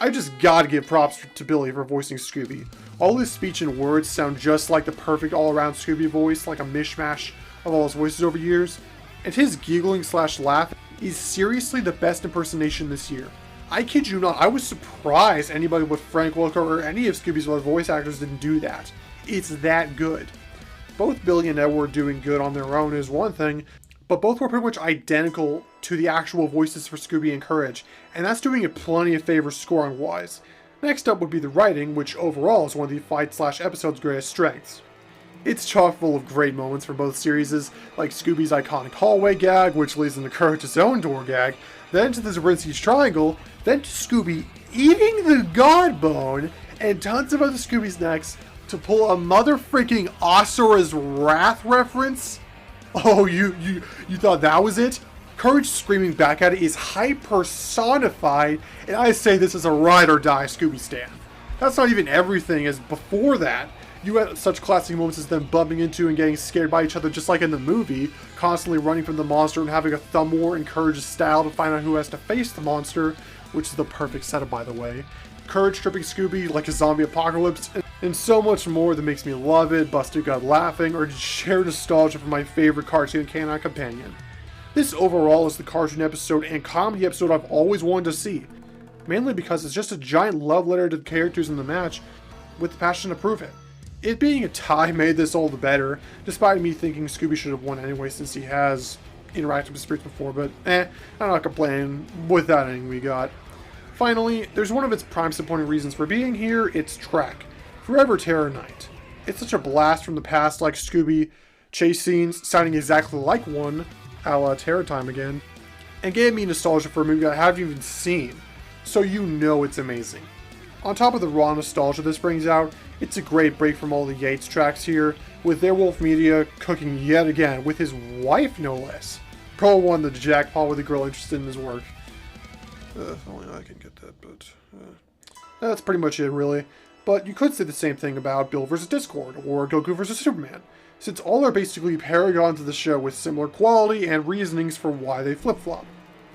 I just gotta give props to Billy for voicing Scooby. All his speech and words sound just like the perfect all-around Scooby voice, like a mishmash of all his voices over years, and his giggling / laugh is seriously the best impersonation this year. I kid you not, I was surprised anybody with Frank Welker or any of Scooby's other voice actors didn't do that. It's that good. Both Billy and Edward doing good on their own is one thing, but both were pretty much identical to the actual voices for Scooby and Courage, and that's doing it plenty of favors scoring-wise. Next up would be the writing, which overall is one of the fight / episode's greatest strengths. It's chock full of great moments for both series, like Scooby's iconic hallway gag, which leads into Courage's own door gag, then to the Zabrisky's triangle, then to Scooby eating the God Bone, and tons of other Scooby's next to pull a mother-freaking Asura's Wrath reference. Oh, you thought that was it? Courage screaming back at it is hyper-personified, and I say this as a ride-or-die Scooby stan. That's not even everything, as before that, you had such classic moments as them bumping into and getting scared by each other just like in the movie, constantly running from the monster and having a thumb war in Courage's style to find out who has to face the monster, which is the perfect setup by the way. Courage tripping Scooby like a zombie apocalypse, and so much more that makes me love it, busted gut laughing, or just sheer nostalgia for my favorite cartoon canine companion. This overall is the cartoon episode and comedy episode I've always wanted to see, mainly because it's just a giant love letter to the characters in the match, with the passion to prove it. It being a tie made this all the better, despite me thinking Scooby should have won anyway since he has interacted with spirits before, but I'm not complaining with that ending we got. Finally, there's one of its prime supporting reasons for being here, it's Trek, Forever Terror Night. It's such a blast from the past, like Scooby chase scenes sounding exactly like one, a la Terror Time again, and gave me nostalgia for a movie I haven't even seen, so you know it's amazing. On top of the raw nostalgia this brings out, it's a great break from all the Yates tracks here, with Airwolf Media cooking yet again, with his wife no less. Pro won the jackpot with a girl interested in his work. If only I can get that, but that's pretty much it really. But you could say the same thing about Bill vs. Discord, or Goku vs. Superman, since all are basically paragons of the show with similar quality and reasonings for why they flip-flop.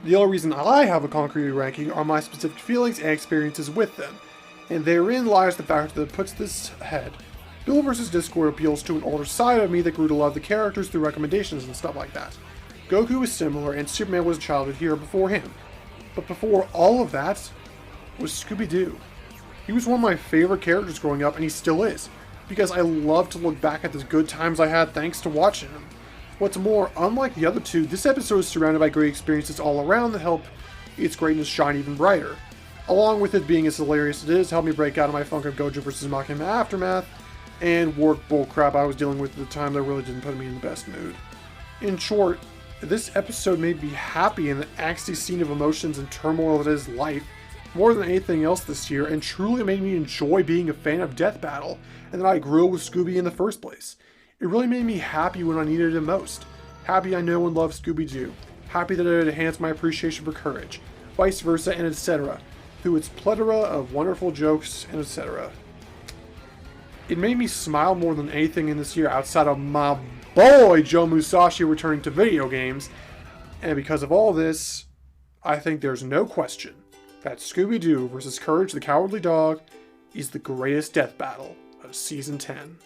The only reason I have a concrete ranking are my specific feelings and experiences with them, and therein lies the factor that puts this ahead. Bill vs. Discord appeals to an older side of me that grew to love the characters through recommendations and stuff like that. Goku is similar, and Superman was a childhood hero before him. But before all of that was Scooby-Doo. He was one of my favorite characters growing up, and he still is, because I love to look back at the good times I had thanks to watching him. What's more, unlike the other two, this episode is surrounded by great experiences all around that help its greatness shine even brighter. Along with it being as hilarious as it is, helped me break out of my funk of Gojo vs. Makima aftermath, and work bullcrap I was dealing with at the time that really didn't put me in the best mood. In short, This episode made me happy in the angsty scene of emotions and turmoil that is life, more than anything else this year, and truly made me enjoy being a fan of Death Battle, and that I grew with Scooby in the first place. It really made me happy when I needed it most. Happy I know and love Scooby-Doo. Happy that it enhanced my appreciation for courage, vice versa, and etc., through its plethora of wonderful jokes and etc. It made me smile more than anything in this year outside of my boy Joe Musashi returning to video games, and because of all this, I think there's no question that Scooby-Doo vs. Courage the Cowardly Dog is the greatest death battle of Season 10.